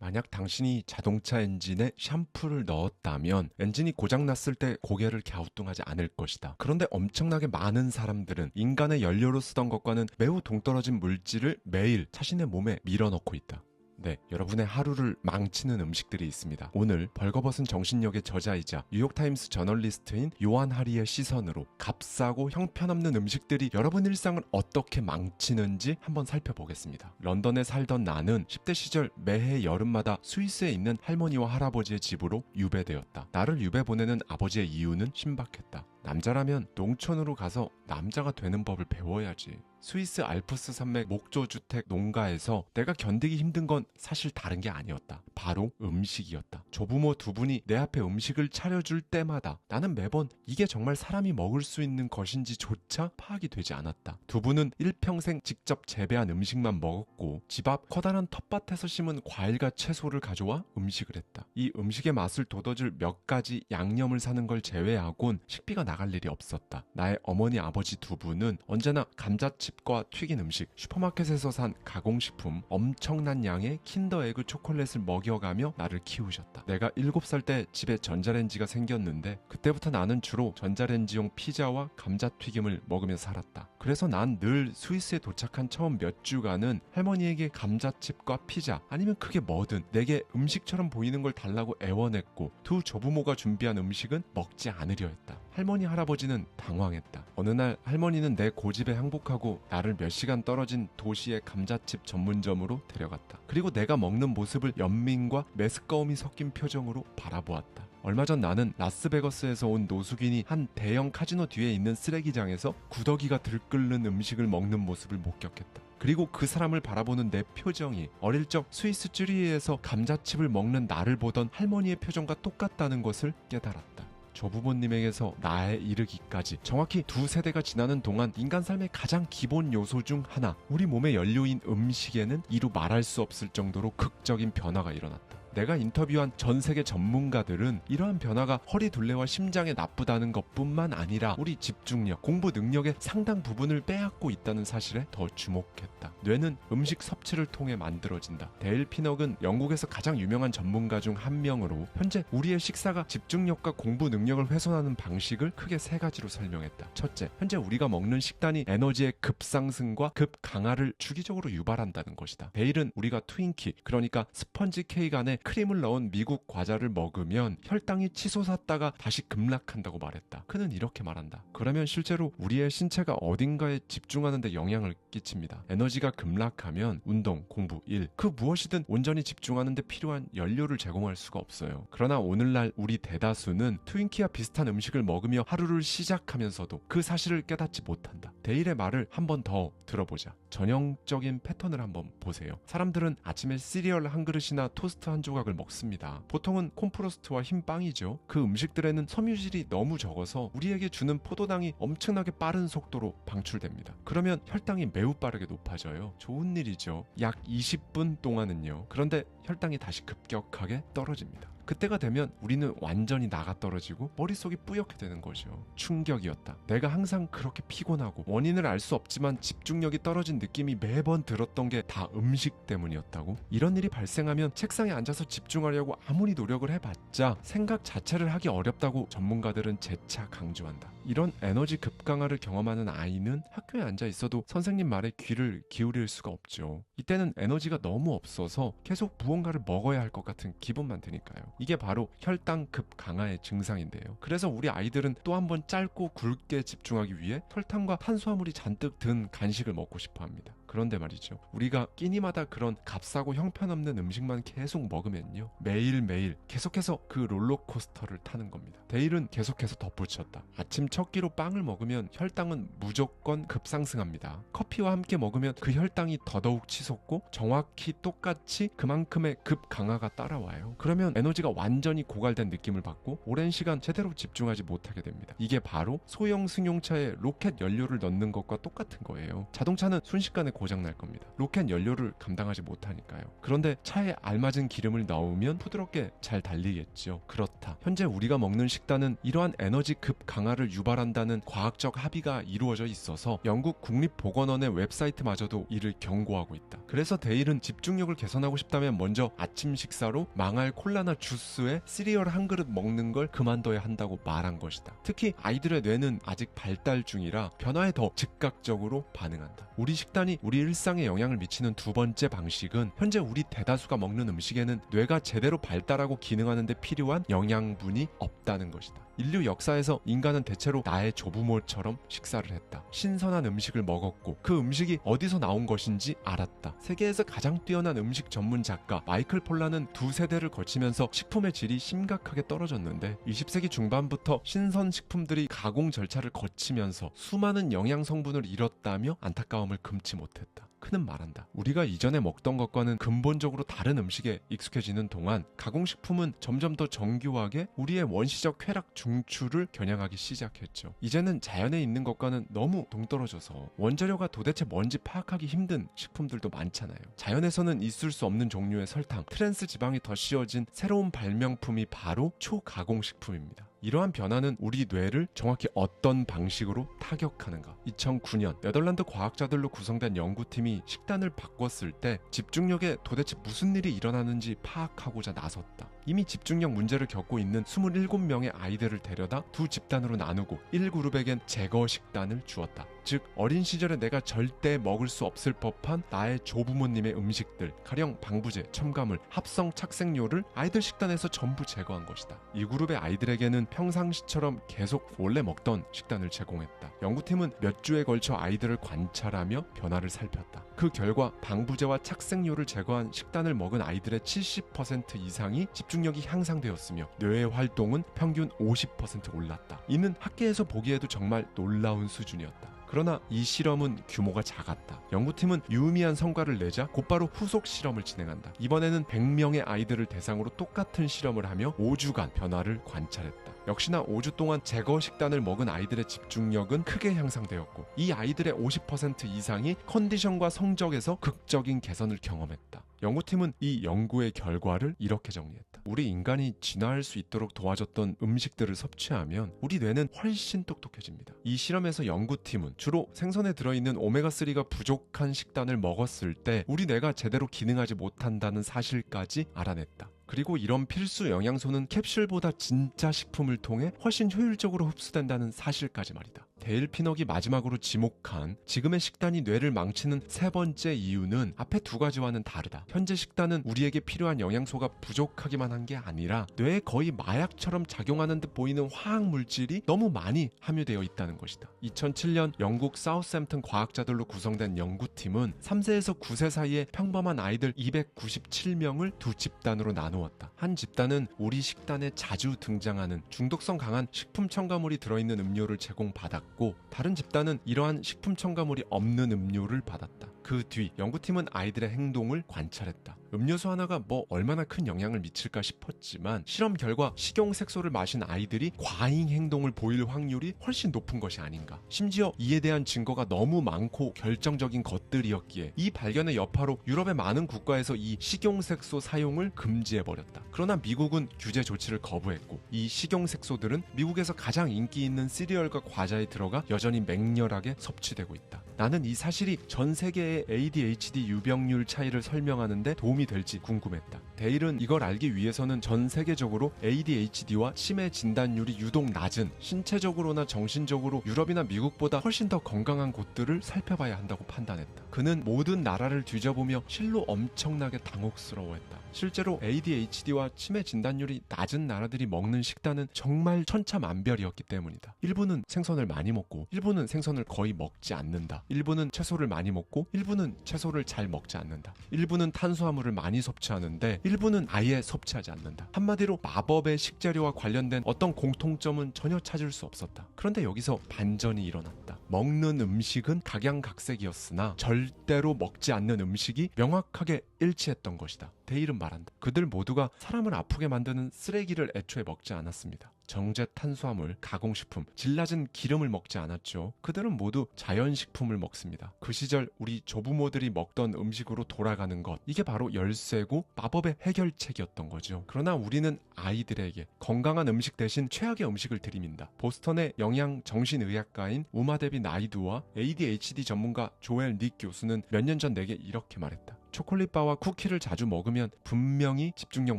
만약 당신이 자동차 엔진에 샴푸를 넣었다면 엔진이 고장났을 때 고개를 갸우뚱하지 않을 것이다. 그런데 엄청나게 많은 사람들은 인간의 연료로 쓰던 것과는 매우 동떨어진 물질을 매일 자신의 몸에 밀어넣고 있다. 네, 여러분의 하루를 망치는 음식들이 있습니다. 오늘 벌거벗은 정신력의 저자이자 뉴욕타임스 저널리스트인 요한 하리의 시선으로 값싸고 형편없는 음식들이 여러분 일상을 어떻게 망치는지 한번 살펴보겠습니다. 런던에 살던 나는 10대 시절 매해 여름마다 스위스에 있는 할머니와 할아버지의 집으로 유배되었다. 나를 유배 보내는 아버지의 이유는 신박했다. 남자라면 농촌으로 가서 남자가 되는 법을 배워야지. 스위스 알프스 산맥 목조주택 농가에서 내가 견디기 힘든 건 사실 다른 게 아니었다. 바로 음식이었다. 조부모 두 분이 내 앞에 음식을 차려줄 때마다 나는 매번 이게 정말 사람이 먹을 수 있는 것인지조차 파악이 되지 않았다. 두 분은 일평생 직접 재배한 음식만 먹었고 집 앞 커다란 텃밭에서 심은 과일과 채소를 가져와 음식을 했다. 이 음식의 맛을 돋워줄 몇 가지 양념을 사는 걸 제외하곤 식비가 나갈 일이 없었다. 나의 어머니 아버지 두 분은 언제나 감자칩과 튀긴 음식, 슈퍼마켓에서 산 가공식품, 엄청난 양의 킨더에그 초콜릿을 먹여가며 나를 키우셨다. 내가 7살 때 집에 전자레인지가 생겼는데 그때부터 나는 주로 전자레인지용 피자와 감자튀김을 먹으며 살았다. 그래서 난 늘 스위스에 도착한 처음 몇 주간은 할머니에게 감자칩과 피자 아니면 그게 뭐든 내게 음식처럼 보이는 걸 달라고 애원했고 두 조부모가 준비한 음식은 먹지 않으려 했다. 할머니 할아버지는 당황했다. 어느 날 할머니는 내 고집에 항복하고 나를 몇 시간 떨어진 도시의 감자칩 전문점으로 데려갔다. 그리고 내가 먹는 모습을 연민과 메스꺼움이 섞인 표정으로 바라보았다. 얼마 전 나는 라스베거스에서 온 노숙인이 한 대형 카지노 뒤에 있는 쓰레기장에서 구더기가 들끓는 음식을 먹는 모습을 목격했다. 그리고 그 사람을 바라보는 내 표정이 어릴 적 스위스 쯔리히에서 감자칩을 먹는 나를 보던 할머니의 표정과 똑같다는 것을 깨달았다. 조부모님에게서 나에 이르기까지 정확히 2세대가 지나는 동안 인간 삶의 가장 기본 요소 중 하나, 우리 몸의 연료인 음식에는 이루 말할 수 없을 정도로 극적인 변화가 일어났다. 내가 인터뷰한 전 세계 전문가들은 이러한 변화가 허리 둘레와 심장에 나쁘다는 것뿐만 아니라 우리 집중력, 공부 능력의 상당 부분을 빼앗고 있다는 사실에 더 주목했다. 뇌는 음식 섭취를 통해 만들어진다. 데일 피넉은 영국에서 가장 유명한 전문가 중 한 명으로 현재 우리의 식사가 집중력과 공부 능력을 훼손하는 방식을 크게 3가지로 설명했다. 첫째, 현재 우리가 먹는 식단이 에너지의 급상승과 급강하를 주기적으로 유발한다는 것이다. 데일은 우리가 트윈키, 그러니까 스펀지 케이크 안에 크림을 넣은 미국 과자를 먹으면 혈당이 치솟았다가 다시 급락한다고 말했다. 그는 이렇게 말한다. 그러면 실제로 우리의 신체가 어딘가에 집중하는 데 영향을 끼칩니다. 에너지가 급락하면 운동, 공부, 일, 그 무엇이든 온전히 집중하는 데 필요한 연료를 제공할 수가 없어요. 그러나 오늘날 우리 대다수는 트윈키와 비슷한 음식을 먹으며 하루를 시작하면서도 그 사실을 깨닫지 못한다. 데일의 말을 한 번 더 들어보자. 전형적인 패턴을 한번 보세요. 사람들은 아침에 시리얼 한 그릇이나 토스트 한 조각을 먹습니다. 보통은 콘프로스트와 흰 빵이죠. 그 음식들에는 섬유질이 너무 적어서 우리에게 주는 포도당이 엄청나게 빠른 속도로 방출됩니다. 그러면 혈당이 매우 빠르게 높아져요. 좋은 일이죠. 약 20분 동안은요. 그런데 혈당이 다시 급격하게 떨어집니다. 그때가 되면 우리는 완전히 나가 떨어지고 머릿속이 뿌옇게 되는 거죠. 충격이었다. 내가 항상 그렇게 피곤하고 원인을 알 수 없지만 집중력이 떨어진 느낌이 매번 들었던 게 다 음식 때문이었다고? 이런 일이 발생하면 책상에 앉아서 집중하려고 아무리 노력을 해봤자 생각 자체를 하기 어렵다고 전문가들은 재차 강조한다. 이런 에너지 급강하를 경험하는 아이는 학교에 앉아 있어도 선생님 말에 귀를 기울일 수가 없죠. 이때는 에너지가 너무 없어서 계속 무언가를 먹어야 할 것 같은 기분만 드니까요. 이게 바로 혈당 급강하의 증상인데요. 그래서 우리 아이들은 또 한 번 짧고 굵게 집중하기 위해 설탕과 탄수화물이 잔뜩 든 간식을 먹고 싶어 합니다. 그런데 말이죠. 우리가 끼니마다 그런 값싸고 형편없는 음식만 계속 먹으면요. 매일매일 계속해서 그 롤러코스터를 타는 겁니다. 데일은 계속해서 덧붙였다. 아침 첫 끼로 빵을 먹으면 혈당은 무조건 급상승합니다. 커피와 함께 먹으면 그 혈당이 더더욱 치솟고 정확히 똑같이 그만큼의 급강하가 따라와요. 그러면 에너지가 완전히 고갈된 느낌을 받고 오랜 시간 제대로 집중하지 못하게 됩니다. 이게 바로 소형 승용차에 로켓 연료를 넣는 것과 똑같은 거예요. 자동차는 순식간에 고장날 겁니다. 로켓 연료를 감당하지 못하니까요. 그런데 차에 알맞은 기름을 넣으면 부드럽게 잘 달리겠죠. 그렇다. 현재 우리가 먹는 식단은 이러한 에너지 급 강화를 유발한다는 과학적 합의가 이루어져 있어서 영국 국립보건원의 웹사이트마저도 이를 경고하고 있다. 그래서 데일은 집중력을 개선하고 싶다면 먼저 아침 식사로 망할 콜라나 주스에 시리얼 한 그릇 먹는 걸 그만둬야 한다고 말한 것이다. 특히 아이들의 뇌는 아직 발달 중이라 변화에 더 즉각적으로 반응한다. 우리 식단이 우리 일상에 영향을 미치는 두 번째 방식은 현재 우리 대다수가 먹는 음식에는 뇌가 제대로 발달하고 기능하는 데 필요한 영양분이 없다는 것이다. 인류 역사에서 인간은 대체로 나의 조부모처럼 식사를 했다. 신선한 음식을 먹었고 그 음식이 어디서 나온 것인지 알았다. 세계에서 가장 뛰어난 음식 전문 작가 마이클 폴란은 두 세대를 거치면서 식품의 질이 심각하게 떨어졌는데 20세기 중반부터 신선 식품들이 가공 절차를 거치면서 수많은 영양 성분을 잃었다며 안타까움을 금치 못했다. 그는 말한다. 우리가 이전에 먹던 것과는 근본적으로 다른 음식에 익숙해지는 동안 가공식품은 점점 더 정교하게 우리의 원시적 쾌락 중추를 겨냥하기 시작했죠. 이제는 자연에 있는 것과는 너무 동떨어져서 원재료가 도대체 뭔지 파악하기 힘든 식품들도 많잖아요. 자연에서는 있을 수 없는 종류의 설탕, 트랜스 지방이 더 씌워진 새로운 발명품이 바로 초가공식품입니다. 이러한 변화는 우리 뇌를 정확히 어떤 방식으로 타격하는가? 2009년 네덜란드 과학자들로 구성된 연구팀이 식단을 바꿨을 때 집중력에 도대체 무슨 일이 일어나는지 파악하고자 나섰다. 이미 집중력 문제를 겪고 있는 27명의 아이들을 데려다 두 집단으로 나누고 1그룹에겐 제거 식단을 주었다. 즉 어린 시절에 내가 절대 먹을 수 없을 법한 나의 조부모님의 음식들, 가령 방부제, 첨가물, 합성 착색료를 아이들 식단에서 전부 제거한 것이다. 이 그룹의 아이들에게는 평상시처럼 계속 원래 먹던 식단을 제공했다. 연구팀은 몇 주에 걸쳐 아이들을 관찰하며 변화를 살폈다. 그 결과 방부제와 착색료를 제거한 식단을 먹은 아이들의 70% 이상이 집중력이 향상되었으며 뇌의 활동은 평균 50% 올랐다. 이는 학계에서 보기에도 정말 놀라운 수준이었다. 그러나 이 실험은 규모가 작았다. 연구팀은 유의미한 성과를 내자 곧바로 후속 실험을 진행한다. 이번에는 100명의 아이들을 대상으로 똑같은 실험을 하며 5주간 변화를 관찰했다. 역시나 5주 동안 제거 식단을 먹은 아이들의 집중력은 크게 향상되었고 이 아이들의 50% 이상이 컨디션과 성적에서 극적인 개선을 경험했다. 연구팀은 이 연구의 결과를 이렇게 정리했다. 우리 인간이 진화할 수 있도록 도와줬던 음식들을 섭취하면 우리 뇌는 훨씬 똑똑해집니다. 이 실험에서 연구팀은 주로 생선에 들어있는 오메가3가 부족한 식단을 먹었을 때 우리 뇌가 제대로 기능하지 못한다는 사실까지 알아냈다. 그리고 이런 필수 영양소는 캡슐보다 진짜 식품을 통해 훨씬 효율적으로 흡수된다는 사실까지 말이다. 데일 피넉이 마지막으로 지목한 지금의 식단이 뇌를 망치는 세 번째 이유는 앞에 두 가지와는 다르다. 현재 식단은 우리에게 필요한 영양소가 부족하기만 한 게 아니라 뇌에 거의 마약처럼 작용하는 듯 보이는 화학 물질이 너무 많이 함유되어 있다는 것이다. 2007년 영국 사우스햄튼 과학자들로 구성된 연구팀은 3세에서 9세 사이의 평범한 아이들 297명을 두 집단으로 나누었다. 한 집단은 우리 식단에 자주 등장하는 중독성 강한 식품 첨가물이 들어있는 음료를 제공받았고 다른 집단은 이러한 식품 첨가물이 없는 음료를 받았다. 그 뒤 연구팀은 아이들의 행동을 관찰했다. 음료수 하나가 얼마나 큰 영향을 미칠까 싶었지만 실험 결과 식용색소를 마신 아이들이 과잉 행동을 보일 확률이 훨씬 높은 것이 아닌가. 심지어 이에 대한 증거가 너무 많고 결정적인 것들이었기에 이 발견의 여파로 유럽의 많은 국가에서 이 식용색소 사용을 금지해버렸다. 그러나 미국은 규제 조치를 거부했고 이 식용색소들은 미국에서 가장 인기 있는 시리얼과 과자에 들어가 여전히 맹렬하게 섭취되고 있다. 나는 이 사실이 전 세계의 ADHD 유병률 차이를 설명하는데 도움이 될지 궁금했다. 데일은 이걸 알기 위해서는 전 세계적으로 ADHD와 치매 진단율이 유독 낮은 신체적으로나 정신적으로 유럽이나 미국보다 훨씬 더 건강한 곳들을 살펴봐야 한다고 판단했다. 그는 모든 나라를 뒤져보며 실로 엄청나게 당혹스러워했다. 실제로 ADHD와 치매 진단율이 낮은 나라들이 먹는 식단은 정말 천차만별이었기 때문이다. 일부는 생선을 많이 먹고 일부는 생선을 거의 먹지 않는다. 일부는 채소를 많이 먹고 일부는 채소를 잘 먹지 않는다. 일부는 탄수화물을 많이 섭취하는데 일부는 아예 섭취하지 않는다. 한마디로 마법의 식재료와 관련된 어떤 공통점은 전혀 찾을 수 없었다. 그런데 여기서 반전이 일어났다. 먹는 음식은 각양각색이었으나 절대로 먹지 않는 음식이 명확하게 일치했던 것이다. 데일은 말한다. 그들 모두가 사람을 아프게 만드는 쓰레기를 애초에 먹지 않았습니다. 정제 탄수화물, 가공식품, 질 낮은 기름을 먹지 않았죠. 그들은 모두 자연식품을 먹습니다. 그 시절 우리 조부모들이 먹던 음식으로 돌아가는 것, 이게 바로 열쇠고 마법의 해결책이었던 거죠. 그러나 우리는 아이들에게 건강한 음식 대신 최악의 음식을 들이민다. 보스턴의 영양 정신의학가인 우마 데비 나이두와 ADHD 전문가 조엘 닉 교수는 몇 년 전 내게 이렇게 말했다. 초콜릿바와 쿠키를 자주 먹으면 분명히 집중력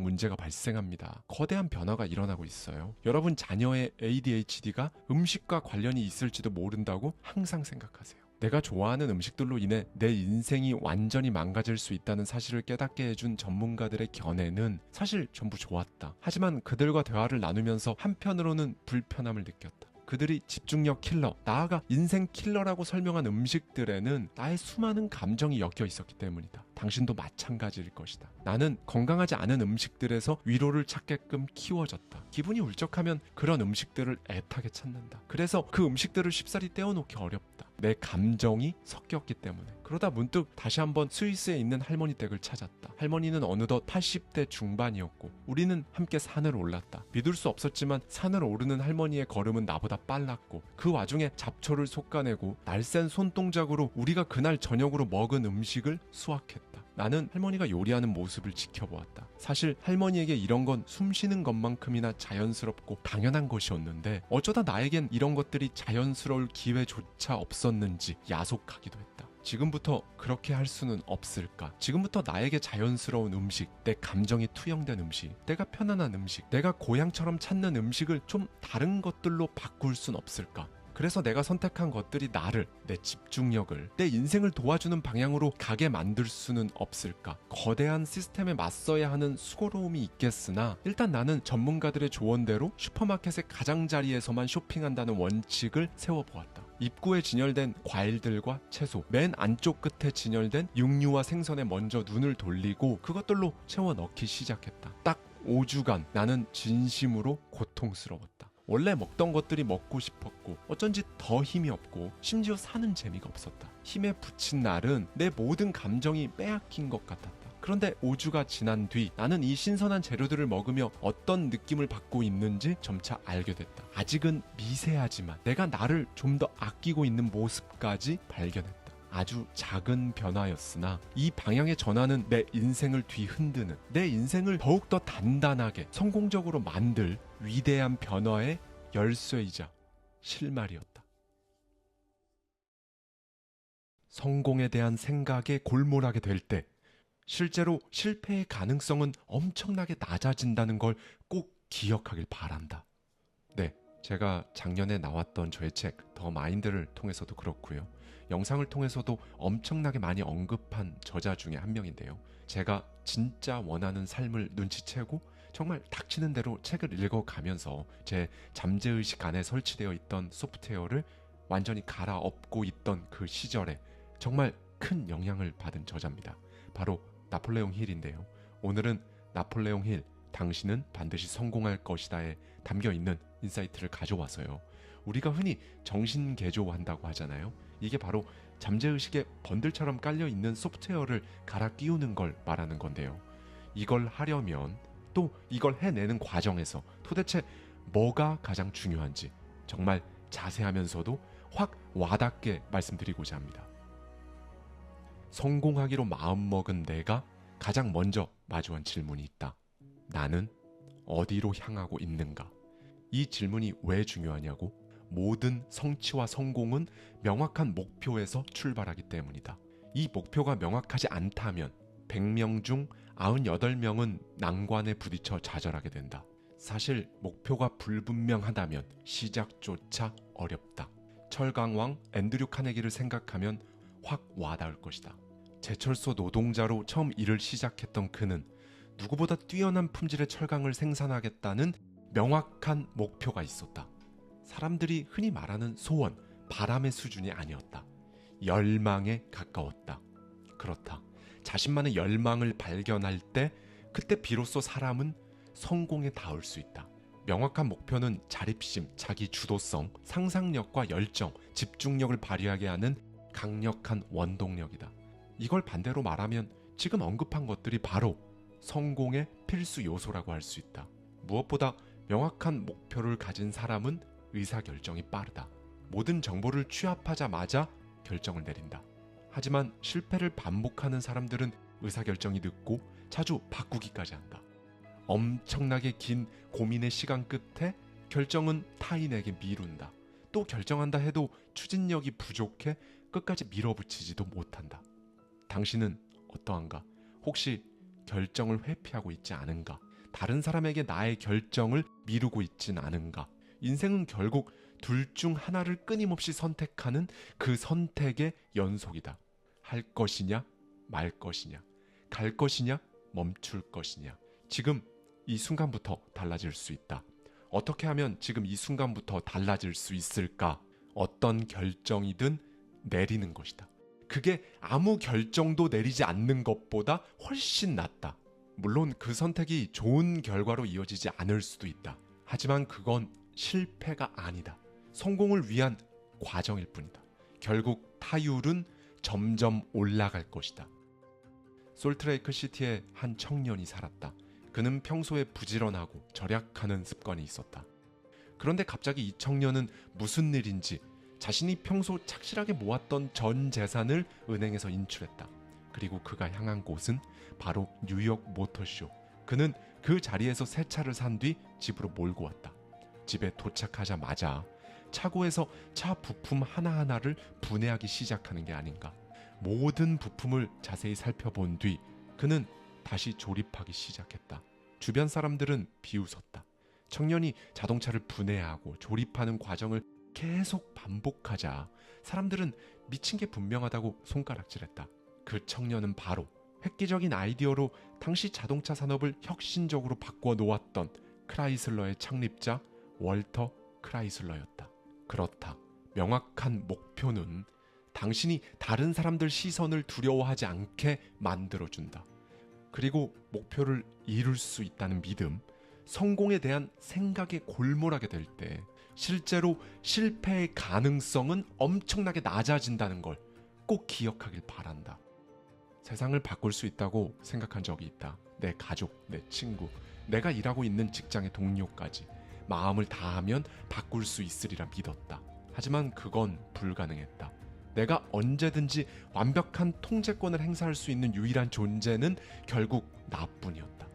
문제가 발생합니다. 거대한 변화가 일어나고 있어요. 여러분 자녀의 ADHD가 음식과 관련이 있을지도 모른다고 항상 생각하세요. 내가 좋아하는 음식들로 인해 내 인생이 완전히 망가질 수 있다는 사실을 깨닫게 해준 전문가들의 견해는 사실 전부 좋았다. 하지만 그들과 대화를 나누면서 한편으로는 불편함을 느꼈다. 그들이 집중력 킬러, 나아가 인생 킬러라고 설명한 음식들에는 나의 수많은 감정이 엮여 있었기 때문이다. 당신도 마찬가지일 것이다. 나는 건강하지 않은 음식들에서 위로를 찾게끔 키워졌다. 기분이 울적하면 그런 음식들을 애타게 찾는다. 그래서 그 음식들을 쉽사리 떼어놓기 어렵다. 내 감정이 섞였기 때문에. 그러다 문득 다시 한번 스위스에 있는 할머니 댁을 찾았다. 할머니는 어느덧 80대 중반이었고 우리는 함께 산을 올랐다. 믿을 수 없었지만 산을 오르는 할머니의 걸음은 나보다 빨랐고 그 와중에 잡초를 솎아내고 날쌘 손동작으로 우리가 그날 저녁으로 먹은 음식을 수확했다. 나는 할머니가 요리하는 모습을 지켜보았다. 사실 할머니에게 이런 건 숨쉬는 것만큼이나 자연스럽고 당연한 것이었는데 어쩌다 나에겐 이런 것들이 자연스러울 기회조차 없었는지 야속하기도 했다. 지금부터 그렇게 할 수는 없을까? 지금부터 나에게 자연스러운 음식, 내 감정이 투영된 음식, 내가 편안한 음식, 내가 고향처럼 찾는 음식을 좀 다른 것들로 바꿀 순 없을까? 그래서 내가 선택한 것들이 나를, 내 집중력을, 내 인생을 도와주는 방향으로 가게 만들 수는 없을까? 거대한 시스템에 맞서야 하는 수고로움이 있겠으나 일단 나는 전문가들의 조언대로 슈퍼마켓의 가장자리에서만 쇼핑한다는 원칙을 세워보았다. 입구에 진열된 과일들과 채소, 맨 안쪽 끝에 진열된 육류와 생선에 먼저 눈을 돌리고 그것들로 채워 넣기 시작했다. 딱 5주간 나는 진심으로 고통스러웠다. 원래 먹던 것들이 먹고 싶었고 어쩐지 더 힘이 없고 심지어 사는 재미가 없었다. 힘에 부친 날은 내 모든 감정이 빼앗긴 것 같았다. 그런데 5주가 지난 뒤 나는 이 신선한 재료들을 먹으며 어떤 느낌을 받고 있는지 점차 알게 됐다. 아직은 미세하지만 내가 나를 좀 더 아끼고 있는 모습까지 발견했다. 아주 작은 변화였으나 이 방향의 전환은 내 인생을 뒤흔드는, 내 인생을 더욱더 단단하게 성공적으로 만들 위대한 변화의 열쇠이자 실마리였다. 성공에 대한 생각에 골몰하게 될 때 실제로 실패의 가능성은 엄청나게 낮아진다는 걸 꼭 기억하길 바란다. 네, 제가 작년에 나왔던 저의 책 더 마인드를 통해서도 그렇고요. 영상을 통해서도 엄청나게 많이 언급한 저자 중에 한 명인데요. 제가 진짜 원하는 삶을 눈치채고 정말 닥치는 대로 책을 읽어가면서 제 잠재의식 안에 설치되어 있던 소프트웨어를 완전히 갈아엎고 있던 그 시절에 정말 큰 영향을 받은 저자입니다. 바로 나폴레옹 힐인데요. 오늘은 나폴레옹 힐, 당신은 반드시 성공할 것이다에 담겨있는 인사이트를 가져와서요. 우리가 흔히 정신개조한다고 하잖아요. 이게 바로 잠재의식에 번들처럼 깔려있는 소프트웨어를 갈아 끼우는 걸 말하는 건데요. 이걸 하려면 또 이걸 해내는 과정에서 도대체 뭐가 가장 중요한지 정말 자세하면서도 확 와닿게 말씀드리고자 합니다. 성공하기로 마음먹은 내가 가장 먼저 마주한 질문이 있다. 나는 어디로 향하고 있는가? 이 질문이 왜 중요하냐고? 모든 성취와 성공은 명확한 목표에서 출발하기 때문이다. 이 목표가 명확하지 않다면 100명 중 98명은 난관에 부딪혀 좌절하게 된다. 사실 목표가 불분명하다면 시작조차 어렵다. 철강왕 앤드류 카네기를 생각하면 확 와닿을 것이다. 제철소 노동자로 처음 일을 시작했던 그는 누구보다 뛰어난 품질의 철강을 생산하겠다는 명확한 목표가 있었다. 사람들이 흔히 말하는 소원, 바람의 수준이 아니었다. 열망에 가까웠다. 그렇다. 자신만의 열망을 발견할 때 그때 비로소 사람은 성공에 닿을 수 있다. 명확한 목표는 자립심, 자기 주도성, 상상력과 열정, 집중력을 발휘하게 하는 강력한 원동력이다. 이걸 반대로 말하면 지금 언급한 것들이 바로 성공의 필수 요소라고 할 수 있다. 무엇보다 명확한 목표를 가진 사람은 의사결정이 빠르다. 모든 정보를 취합하자마자 결정을 내린다. 하지만 실패를 반복하는 사람들은 의사결정이 늦고 자주 바꾸기까지 한다. 엄청나게 긴 고민의 시간 끝에 결정은 타인에게 미룬다. 또 결정한다 해도 추진력이 부족해 끝까지 밀어붙이지도 못한다. 당신은 어떠한가? 혹시 결정을 회피하고 있지 않은가? 다른 사람에게 나의 결정을 미루고 있진 않은가? 인생은 결국 둘 중 하나를 끊임없이 선택하는 그 선택의 연속이다. 할 것이냐, 말 것이냐, 갈 것이냐, 멈출 것이냐. 지금 이 순간부터 달라질 수 있다. 어떻게 하면 지금 이 순간부터 달라질 수 있을까? 어떤 결정이든 내리는 것이다. 그게 아무 결정도 내리지 않는 것보다 훨씬 낫다. 물론 그 선택이 좋은 결과로 이어지지 않을 수도 있다. 하지만 그건 실패가 아니다. 성공을 위한 과정일 뿐이다. 결국 타율은 점점 올라갈 것이다. 솔트레이크 시티에 한 청년이 살았다. 그는 평소에 부지런하고 절약하는 습관이 있었다. 그런데 갑자기 이 청년은 무슨 일인지 자신이 평소 착실하게 모았던 전 재산을 은행에서 인출했다. 그리고 그가 향한 곳은 바로 뉴욕 모터쇼. 그는 그 자리에서 새 차를 산 뒤 집으로 몰고 왔다. 집에 도착하자마자 차고에서 차 부품 하나하나를 분해하기 시작하는 게 아닌가. 모든 부품을 자세히 살펴본 뒤 그는 다시 조립하기 시작했다. 주변 사람들은 비웃었다. 청년이 자동차를 분해하고 조립하는 과정을 계속 반복하자 사람들은 미친 게 분명하다고 손가락질했다. 그 청년은 바로 획기적인 아이디어로 당시 자동차 산업을 혁신적으로 바꿔 놓았던 크라이슬러의 창립자 월터 크라이슬러였다. 그렇다. 명확한 목표는 당신이 다른 사람들 시선을 두려워하지 않게 만들어준다. 그리고 목표를 이룰 수 있다는 믿음, 성공에 대한 생각에 골몰하게 될 때 실제로 실패의 가능성은 엄청나게 낮아진다는 걸 꼭 기억하길 바란다. 세상을 바꿀 수 있다고 생각한 적이 있다. 내 가족, 내 친구, 내가 일하고 있는 직장의 동료까지 마음을 다하면 바꿀 수 있으리라 믿었다. 하지만 그건 불가능했다. 내가 언제든지 완벽한 통제권을 행사할 수 있는 유일한 존재는 결국 나뿐이었다.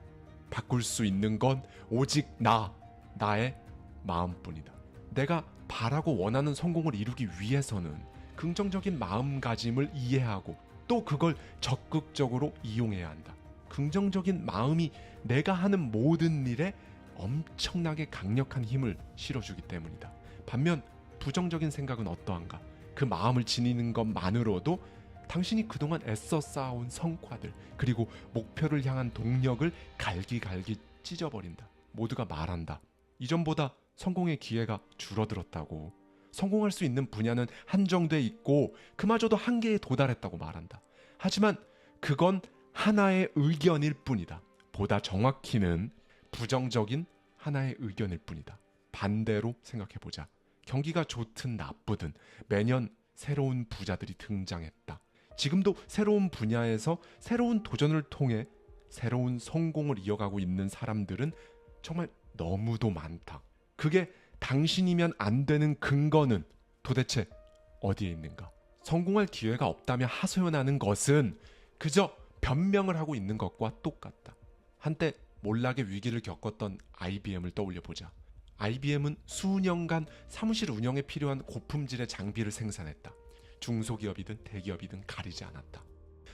바꿀 수 있는 건 오직 나의 마음뿐이다. 내가 바라고 원하는 성공을 이루기 위해서는 긍정적인 마음가짐을 이해하고 또 그걸 적극적으로 이용해야 한다. 긍정적인 마음이 내가 하는 모든 일에 엄청나게 강력한 힘을 실어주기 때문이다. 반면 부정적인 생각은 어떠한가? 그 마음을 지니는 것만으로도 당신이 그동안 애써 쌓아온 성과들 그리고 목표를 향한 동력을 갈기갈기 찢어버린다. 모두가 말한다. 이전보다 성공의 기회가 줄어들었다고. 성공할 수 있는 분야는 한정돼 있고 그마저도 한계에 도달했다고 말한다. 하지만 그건 하나의 의견일 뿐이다. 보다 정확히는 부정적인 하나의 의견일 뿐이다. 반대로 생각해보자. 경기가 좋든 나쁘든 매년 새로운 부자들이 등장했다. 지금도 새로운 분야에서 새로운 도전을 통해 새로운 성공을 이어가고 있는 사람들은 정말 너무도 많다. 그게 당신이면 안 되는 근거는 도대체 어디에 있는가? 성공할 기회가 없다며 하소연하는 것은 그저 변명을 하고 있는 것과 똑같다. 한때 몰락의 위기를 겪었던 IBM을 떠올려보자. IBM은 수년간 사무실 운영에 필요한 고품질의 장비를 생산했다. 중소기업이든 대기업이든 가리지 않았다.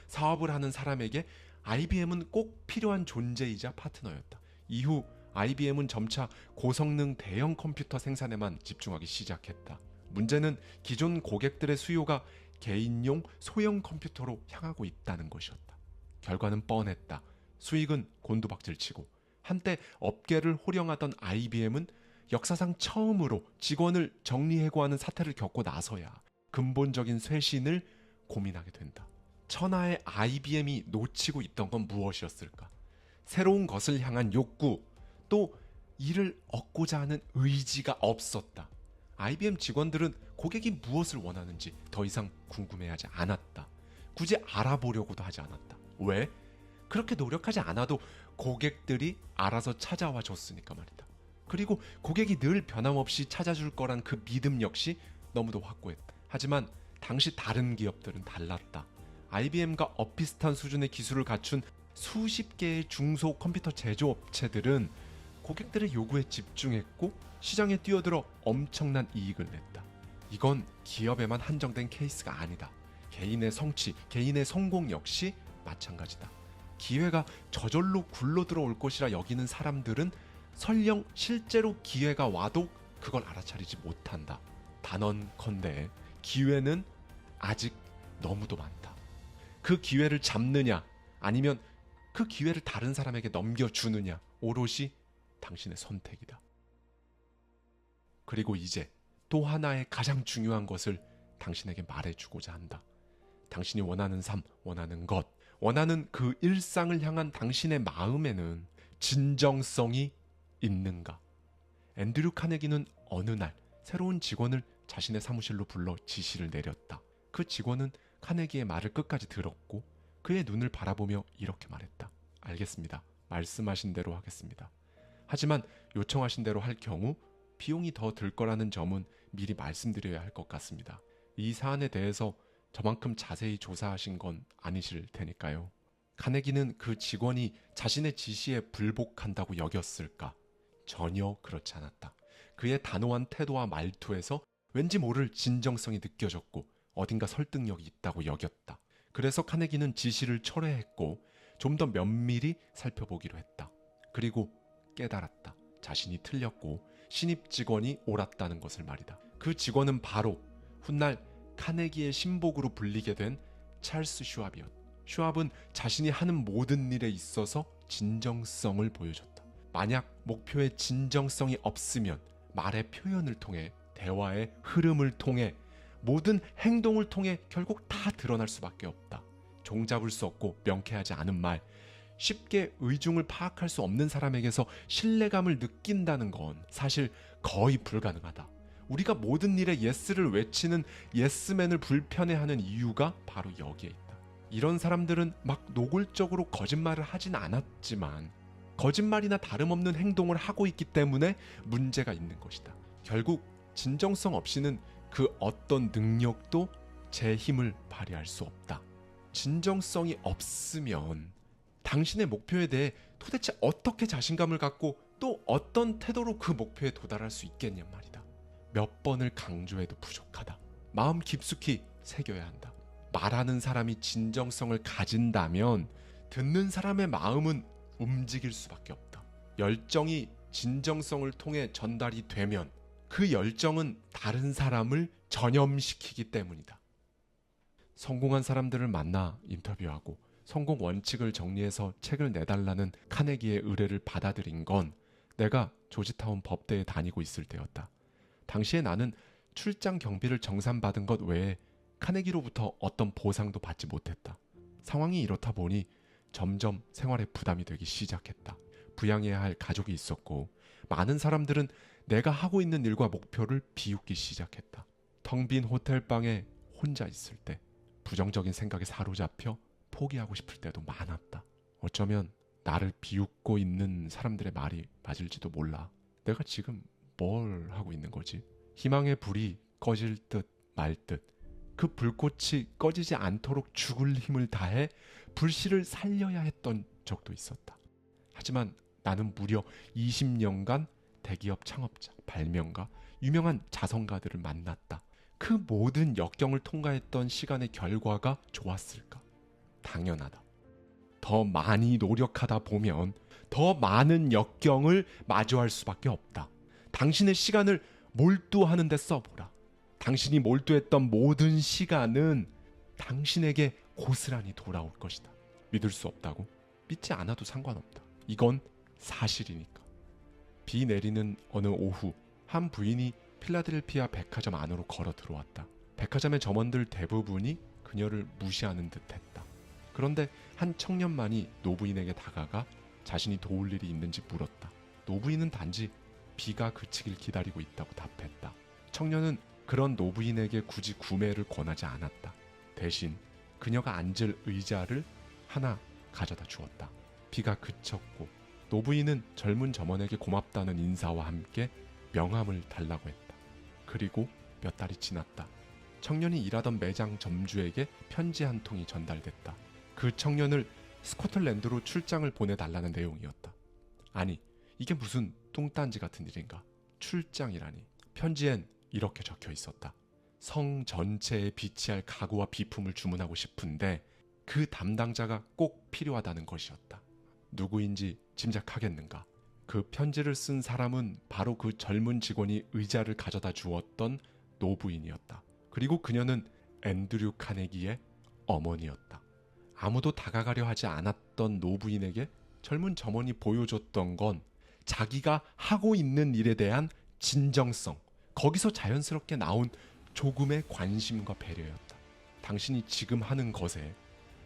사업을 하는 사람에게 IBM은 꼭 필요한 존재이자 파트너였다. 이후 IBM은 점차 고성능 대형 컴퓨터 생산에만 집중하기 시작했다. 문제는 기존 고객들의 수요가 개인용 소형 컴퓨터로 향하고 있다는 것이었다. 결과는 뻔했다. 수익은 곤두박질치고 한때 업계를 호령하던 IBM은 역사상 처음으로 직원을 정리해고하는 사태를 겪고 나서야 근본적인 쇄신을 고민하게 된다. 천하의 IBM이 놓치고 있던 건 무엇이었을까? 새로운 것을 향한 욕구, 또 이를 얻고자 하는 의지가 없었다. IBM 직원들은 고객이 무엇을 원하는지 더 이상 궁금해하지 않았다. 굳이 알아보려고도 하지 않았다. 왜? 그렇게 노력하지 않아도 고객들이 알아서 찾아와 줬으니까 말이다. 그리고 고객이 늘 변함없이 찾아줄 거란 그 믿음 역시 너무도 확고했다. 하지만 당시 다른 기업들은 달랐다. IBM과 엇비슷한 수준의 기술을 갖춘 수십 개의 중소 컴퓨터 제조업체들은 고객들의 요구에 집중했고 시장에 뛰어들어 엄청난 이익을 냈다. 이건 기업에만 한정된 케이스가 아니다. 개인의 성취, 개인의 성공 역시 마찬가지다. 기회가 저절로 굴러 들어올 것이라 여기는 사람들은 설령 실제로 기회가 와도 그걸 알아차리지 못한다. 단언컨대 기회는 아직 너무도 많다. 그 기회를 잡느냐 아니면 그 기회를 다른 사람에게 넘겨주느냐 오롯이 당신의 선택이다. 그리고 이제 또 하나의 가장 중요한 것을 당신에게 말해주고자 한다. 당신이 원하는 삶, 원하는 것, 원하는 그 일상을 향한 당신의 마음에는 진정성이 있는가? 앤드류 카네기는 어느 날 새로운 직원을 자신의 사무실로 불러 지시를 내렸다. 그 직원은 카네기의 말을 끝까지 들었고 그의 눈을 바라보며 이렇게 말했다. 알겠습니다. 말씀하신 대로 하겠습니다. 하지만 요청하신 대로 할 경우 비용이 더 들 거라는 점은 미리 말씀드려야 할 것 같습니다. 이 사안에 대해서 저만큼 자세히 조사하신 건 아니실 테니까요. 카네기는 그 직원이 자신의 지시에 불복한다고 여겼을까? 전혀 그렇지 않았다. 그의 단호한 태도와 말투에서 왠지 모를 진정성이 느껴졌고 어딘가 설득력이 있다고 여겼다. 그래서 카네기는 지시를 철회했고 좀 더 면밀히 살펴보기로 했다. 그리고 깨달았다. 자신이 틀렸고 신입 직원이 옳았다는 것을 말이다. 그 직원은 바로 훗날 카네기의 신복으로 불리게 된 찰스 슈왑이었다. 슈왑은 자신이 하는 모든 일에 있어서 진정성을 보여줬다. 만약 목표에 진정성이 없으면 말의 표현을 통해 대화의 흐름을 통해 모든 행동을 통해 결국 다 드러날 수밖에 없다. 종잡을 수 없고 명쾌하지 않은 말, 쉽게 의중을 파악할 수 없는 사람에게서 신뢰감을 느낀다는 건 사실 거의 불가능하다. 우리가 모든 일에 예스를 외치는 예스맨을 불편해하는 이유가 바로 여기에 있다. 이런 사람들은 막 노골적으로 거짓말을 하진 않았지만 거짓말이나 다름없는 행동을 하고 있기 때문에 문제가 있는 것이다. 결국 진정성 없이는 그 어떤 능력도 제 힘을 발휘할 수 없다. 진정성이 없으면 당신의 목표에 대해 도대체 어떻게 자신감을 갖고 또 어떤 태도로 그 목표에 도달할 수 있겠냔 말이다. 몇 번을 강조해도 부족하다. 마음 깊숙이 새겨야 한다. 말하는 사람이 진정성을 가진다면 듣는 사람의 마음은 움직일 수밖에 없다. 열정이 진정성을 통해 전달이 되면 그 열정은 다른 사람을 전염시키기 때문이다. 성공한 사람들을 만나 인터뷰하고 성공 원칙을 정리해서 책을 내달라는 카네기의 의뢰를 받아들인 건 내가 조지타운 법대에 다니고 있을 때였다. 당시에 나는 출장 경비를 정산받은 것 외에 카네기로부터 어떤 보상도 받지 못했다. 상황이 이렇다 보니 점점 생활에 부담이 되기 시작했다. 부양해야 할 가족이 있었고 많은 사람들은 내가 하고 있는 일과 목표를 비웃기 시작했다. 텅 빈 호텔방에 혼자 있을 때 부정적인 생각에 사로잡혀 포기하고 싶을 때도 많았다. 어쩌면 나를 비웃고 있는 사람들의 말이 맞을지도 몰라. 내가 지금 뭘 하고 있는 거지? 희망의 불이 꺼질 듯 말 듯 그 불꽃이 꺼지지 않도록 죽을 힘을 다해 불씨를 살려야 했던 적도 있었다. 하지만 나는 무려 20년간 대기업 창업자, 발명가, 유명한 자선가들을 만났다. 그 모든 역경을 통과했던 시간의 결과가 좋았을까? 당연하다. 더 많이 노력하다 보면 더 많은 역경을 마주할 수밖에 없다. 당신의 시간을 몰두하는 데 써보라. 당신이 몰두했던 모든 시간은 당신에게 고스란히 돌아올 것이다. 믿을 수 없다고? 믿지 않아도 상관없다. 이건 사실이니까. 비 내리는 어느 오후 한 부인이 필라델피아 백화점 안으로 걸어 들어왔다. 백화점의 점원들 대부분이 그녀를 무시하는 듯했다. 그런데 한 청년만이 노부인에게 다가가 자신이 도울 일이 있는지 물었다. 노부인은 단지 비가 그치길 기다리고 있다고 답했다. 청년은 그런 노부인에게 굳이 구매를 권하지 않았다. 대신 그녀가 앉을 의자를 하나 가져다 주었다. 비가 그쳤고 노부인은 젊은 점원에게 고맙다는 인사와 함께 명함을 달라고 했다. 그리고 몇 달이 지났다. 청년이 일하던 매장 점주에게 편지 한 통이 전달됐다. 그 청년을 스코틀랜드로 출장을 보내달라는 내용이었다. 아니, 이게 무슨 뚱딴지 같은 일인가? 출장이라니. 편지엔 이렇게 적혀 있었다. 성 전체에 비치할 가구와 비품을 주문하고 싶은데 그 담당자가 꼭 필요하다는 것이었다. 누구인지 짐작하겠는가? 그 편지를 쓴 사람은 바로 그 젊은 직원이 의자를 가져다 주었던 노부인이었다. 그리고 그녀는 앤드류 카네기의 어머니였다. 아무도 다가가려 하지 않았던 노부인에게 젊은 점원이 보여줬던 건 자기가 하고 있는 일에 대한 진정성, 거기서 자연스럽게 나온 조금의 관심과 배려였다. 당신이 지금 하는 것에,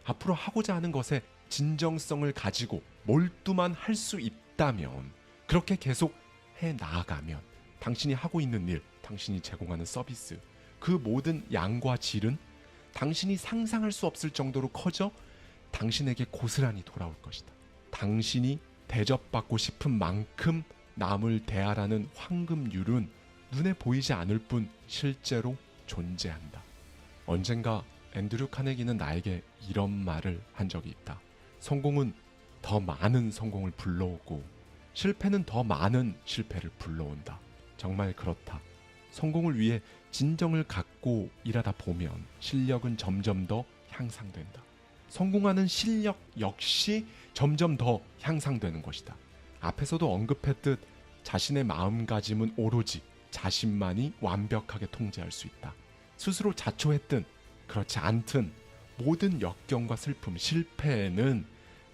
앞으로 하고자 하는 것에 진정성을 가지고 몰두만 할 수 있다면, 그렇게 계속 해 나아가면 당신이 하고 있는 일, 당신이 제공하는 서비스, 그 모든 양과 질은 당신이 상상할 수 없을 정도로 커져 당신에게 고스란히 돌아올 것이다. 당신이 대접받고 싶은 만큼 남을 대하라는 황금률은 눈에 보이지 않을 뿐 실제로 존재한다. 언젠가 앤드류 카네기는 나에게 이런 말을 한 적이 있다. 성공은 더 많은 성공을 불러오고 실패는 더 많은 실패를 불러온다. 정말 그렇다. 성공을 위해 진정을 갖고 일하다 보면 실력은 점점 더 향상된다. 성공하는 실력 역시 점점 더 향상되는 것이다. 앞에서도 언급했듯 자신의 마음가짐은 오로지 자신만이 완벽하게 통제할 수 있다. 스스로 자초했든 그렇지 않든 모든 역경과 슬픔, 실패에는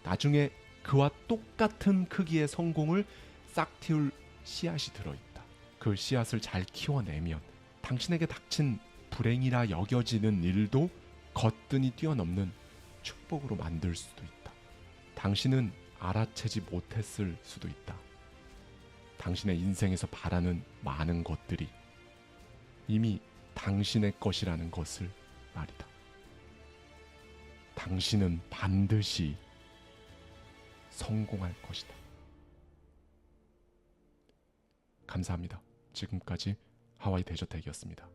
나중에 그와 똑같은 크기의 성공을 싹 틔울 씨앗이 들어있다. 그 씨앗을 잘 키워내면 당신에게 닥친 불행이라 여겨지는 일도 거뜬히 뛰어넘는 축복으로 만들 수도 있다. 당신은 알아채지 못했을 수도 있다. 당신의 인생에서 바라는 많은 것들이 이미 당신의 것이라는 것을 말이다. 당신은 반드시 성공할 것이다. 감사합니다. 지금까지 하와이 대저택이었습니다.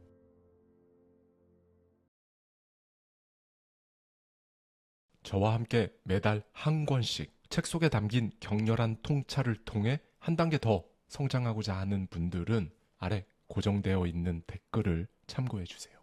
저와 함께 매달 한 권씩 책 속에 담긴 격렬한 통찰을 통해 한 단계 더 성장하고자 하는 분들은 아래 고정되어 있는 댓글을 참고해 주세요.